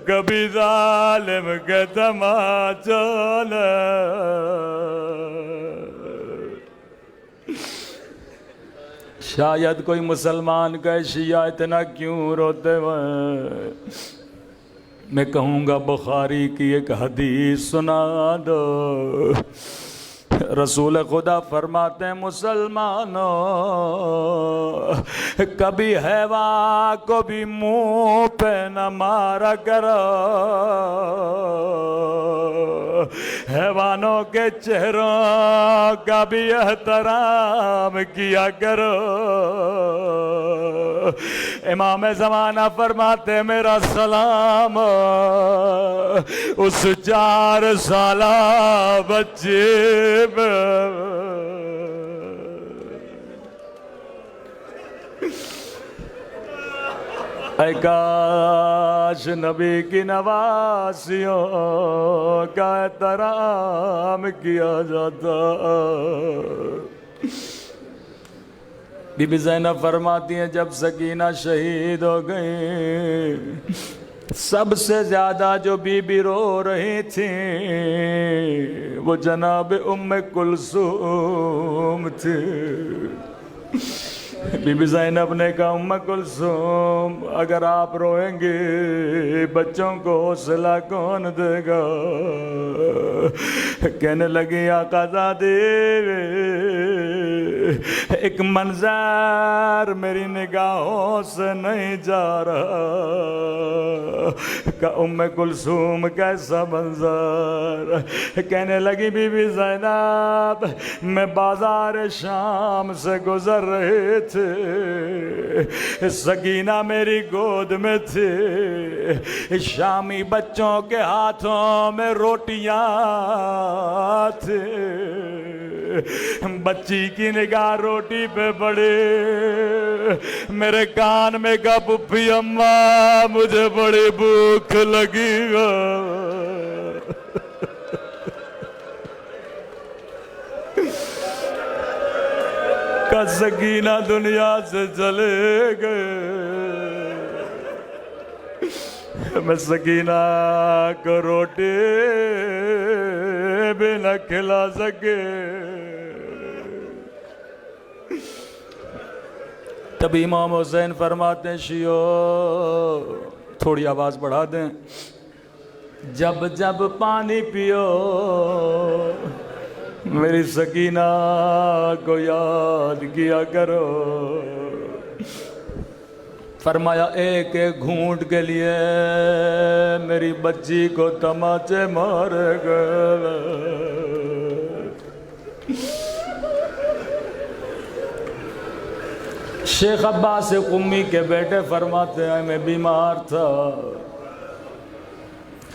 کبھی ظالم کے تماچوں نے شاید کوئی مسلمان کہے شیعہ اتنا کیوں روتے ہوئے؟ میں کہوں گا بخاری کی ایک حدیث سنا دو۔ رسول خدا فرماتے ہیں مسلمانوں کبھی حیوان کو بھی منہ پہ نہ مارا کرو، حیوانوں کے چہروں کا بھی احترام کیا کرو۔ امام زمانہ فرماتے میرا سلام اس 4 سالہ بچے اے کاش نبی کی نواسیوں کا احترام کیا جاتا۔ بی بی زینب فرماتی ہیں جب سکینہ شہید ہو گئی، سب سے زیادہ جو بی بی رو رہی تھیں وہ جناب ام کلثوم تھی۔ بی بی زینب نے کہا ام کلثوم اگر آپ روئیں گے بچوں کو حوصلہ کون دے گا؟ کہنے لگی آقا زادی ایک منظر میری نگاہوں سے نہیں جا رہا۔ کہ ام کلثوم کیسا منظر؟ کہنے لگی بی بی زینب میں بازار شام سے گزر رہے تھے، سکینہ میری گود میں تھے، شامی بچوں کے ہاتھوں میں روٹیاں تھے، بچی کی نگاہ روٹی پہ پڑے، میرے کان میں کہا پھپھی اماں مجھے بڑی بھوک لگی گا۔ کا سکینہ دنیا سے چلے گئے، میں سکینہ کو روٹی بھی نہ کھلا سکے۔ تب امام حسین فرماتے ہیں شیعو تھوڑی آواز بڑھا دیں، جب جب پانی پیو میری سکینہ کو یاد کیا کرو۔ فرمایا ایک ایک گھونٹ کے لیے میری بچی کو تماچے مارے گئے۔ شیخ عباس قمی کے بیٹے فرماتے ہیں میں بیمار تھا،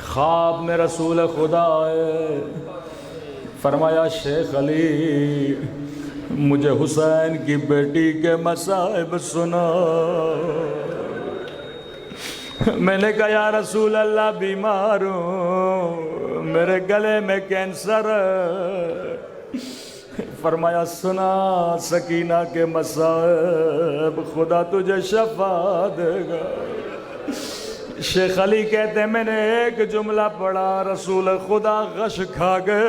خواب میں رسول خدا آئے، فرمایا شیخ علی مجھے حسین کی بیٹی کے مصائب سنا۔ میں نے کہا یا رسول اللہ بیمار ہوں، میرے گلے میں کینسر ہے۔ فرمایا سنا سکینہ کے مصائب، خدا تجھے شفا دے گا۔ شیخ علی کہتے ہیں میں نے ایک جملہ پڑھا، رسول خدا غش کھا گئے۔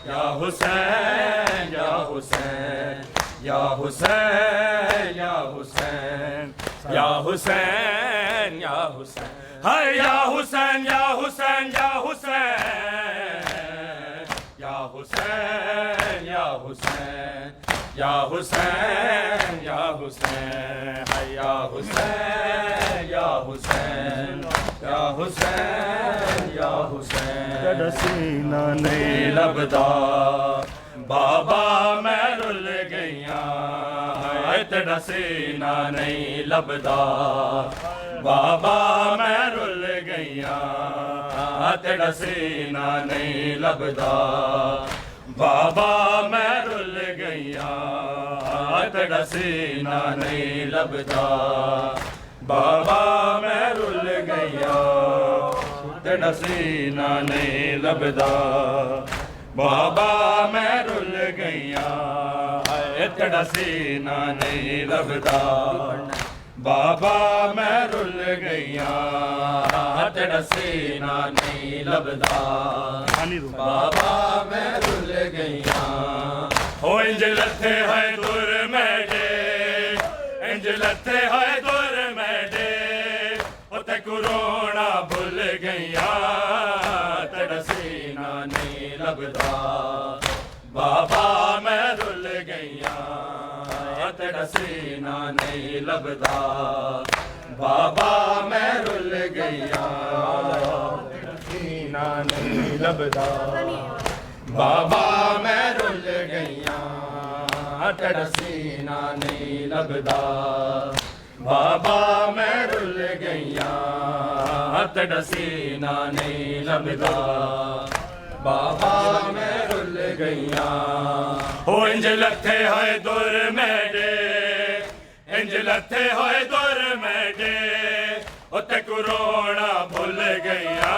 یا حسین یا حسین یا حسین یا حسین یا حسین یا حسین ہائے یا حسین یا حسین یا حسین یا حسین یا حسین یا حسین یا حسین ہائے یا حسین یا حسین یا حسین یا حسین سینہ نہیں لبدا بابا میں رل گئیاں تیرا سینہ نہیں لبدا بابا میں رل گئیاں تیرا سینہ نہیں لبدا بابا میں رل گئیاں تیرا سینہ نہیں لبدا بابا میں رل گئیاں تیرا سینہ نہیں لبدا بابا میں رل گئیاں تیرا سینہ نہیں لبدا بابا میں رل گئیاں تیرا سینہ نہیں لبدا بابا میں رل گئیاں ہو انج لتھے ہے دور میڈے انج لتھے ہے دور میڈے تے کرونا بھول گئیاں تیرا سینہ نہیں لبدا بابا میں رل گئیاں تیرا سینہ نہیں لبدا بابا میں رل گئیاں تیرا سینہ نہیں لبدا بابا میں رل گئیاں تیرا سینہ نہیں لبدا بابا میں رل گئیاں تیرا سینہ نہیں لبدا بابا میں رل گئیاں ہو انج لتھے ہوئے دور میڈے انج لتھے ہوئے دور میڈے تے کرونا بھول گئیاں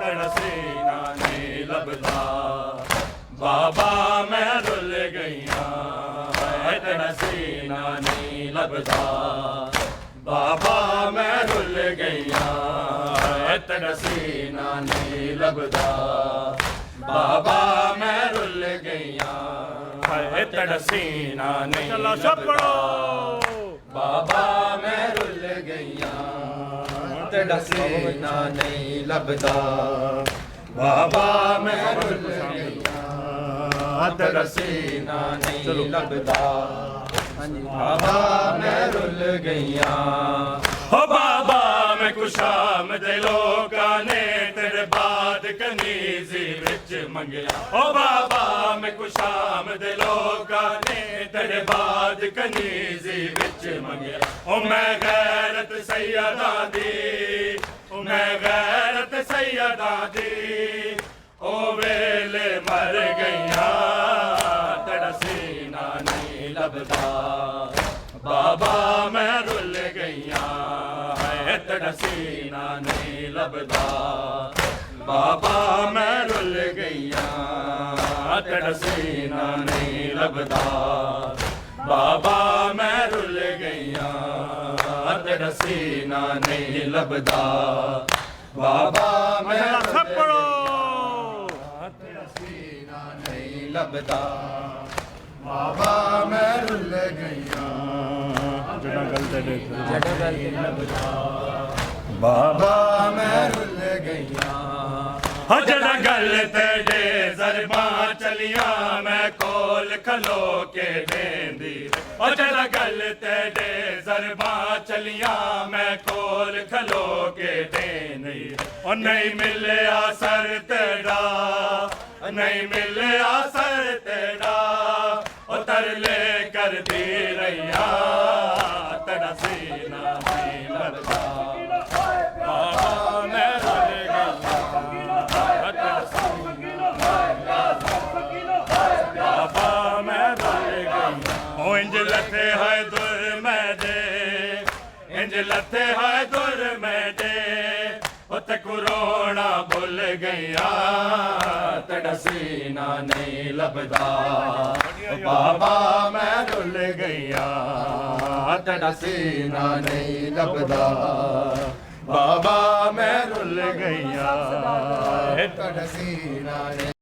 تیرا سینہ نہیں لبدا بابا میں رل گئیاں تیرا سینہ نہیں لبدا بابا میں رل گئیاں تیرا سینہ نہیں لبدا بابا میں رل گئیاں تیرا سینہ نہیں لبدا بابا میں رل گئیاں تیرا سینہ نہیں لبدا بابا میں رل گئیاں تیرا سینہ نہیں لبدا بابا میں رل گئیاں ہو بابا میں کشام دے لوکاں نے تیرے بعد کنیزی وچ منگیا ہو بابا میں کشام دے لوکاں نے تیرے بعد کنیزی وچ منگیا او میں غیرت سیداں دی او میں غیرت سیداں دی او ویلے مر گئیاں تیرا سینہ نہیں لبدا بابا میں رل گئیاں تیرا سینہ نہیں لبدا بابا میں رل گئیاں تیرا سینہ نہیں لبدا بابا میں رل گئیاں تیرا سینہ نہیں لبدا بابا میں تیرا سینہ نہیں لبدا بابا میں رل گئیاں بابا میں رل گئیاں جڑا گل تیرے ضرباں چلیاں میں کول کھلو کے دیندی جڑا گل تیرے ضرباں چلیاں میں کول کھلو کے دیندی نہیں ملیا سر تیرا نہیں ملیا سر تیرا ترلے کر دی رہیاں تیرا سینہ نہیں لبدا بابا میں رل گئیاں بابا میں رل گئیاں انج لتھے ہے دور میڈے انج لتھے ہے دور میڈے تے کرونا بھول گئیاں تیرا سینہ نہیں لبدا بابا میں رل گئیاں تیرا سینہ نہیں لبدا بابا میں رل گئیاں تیرا سینہ نہیں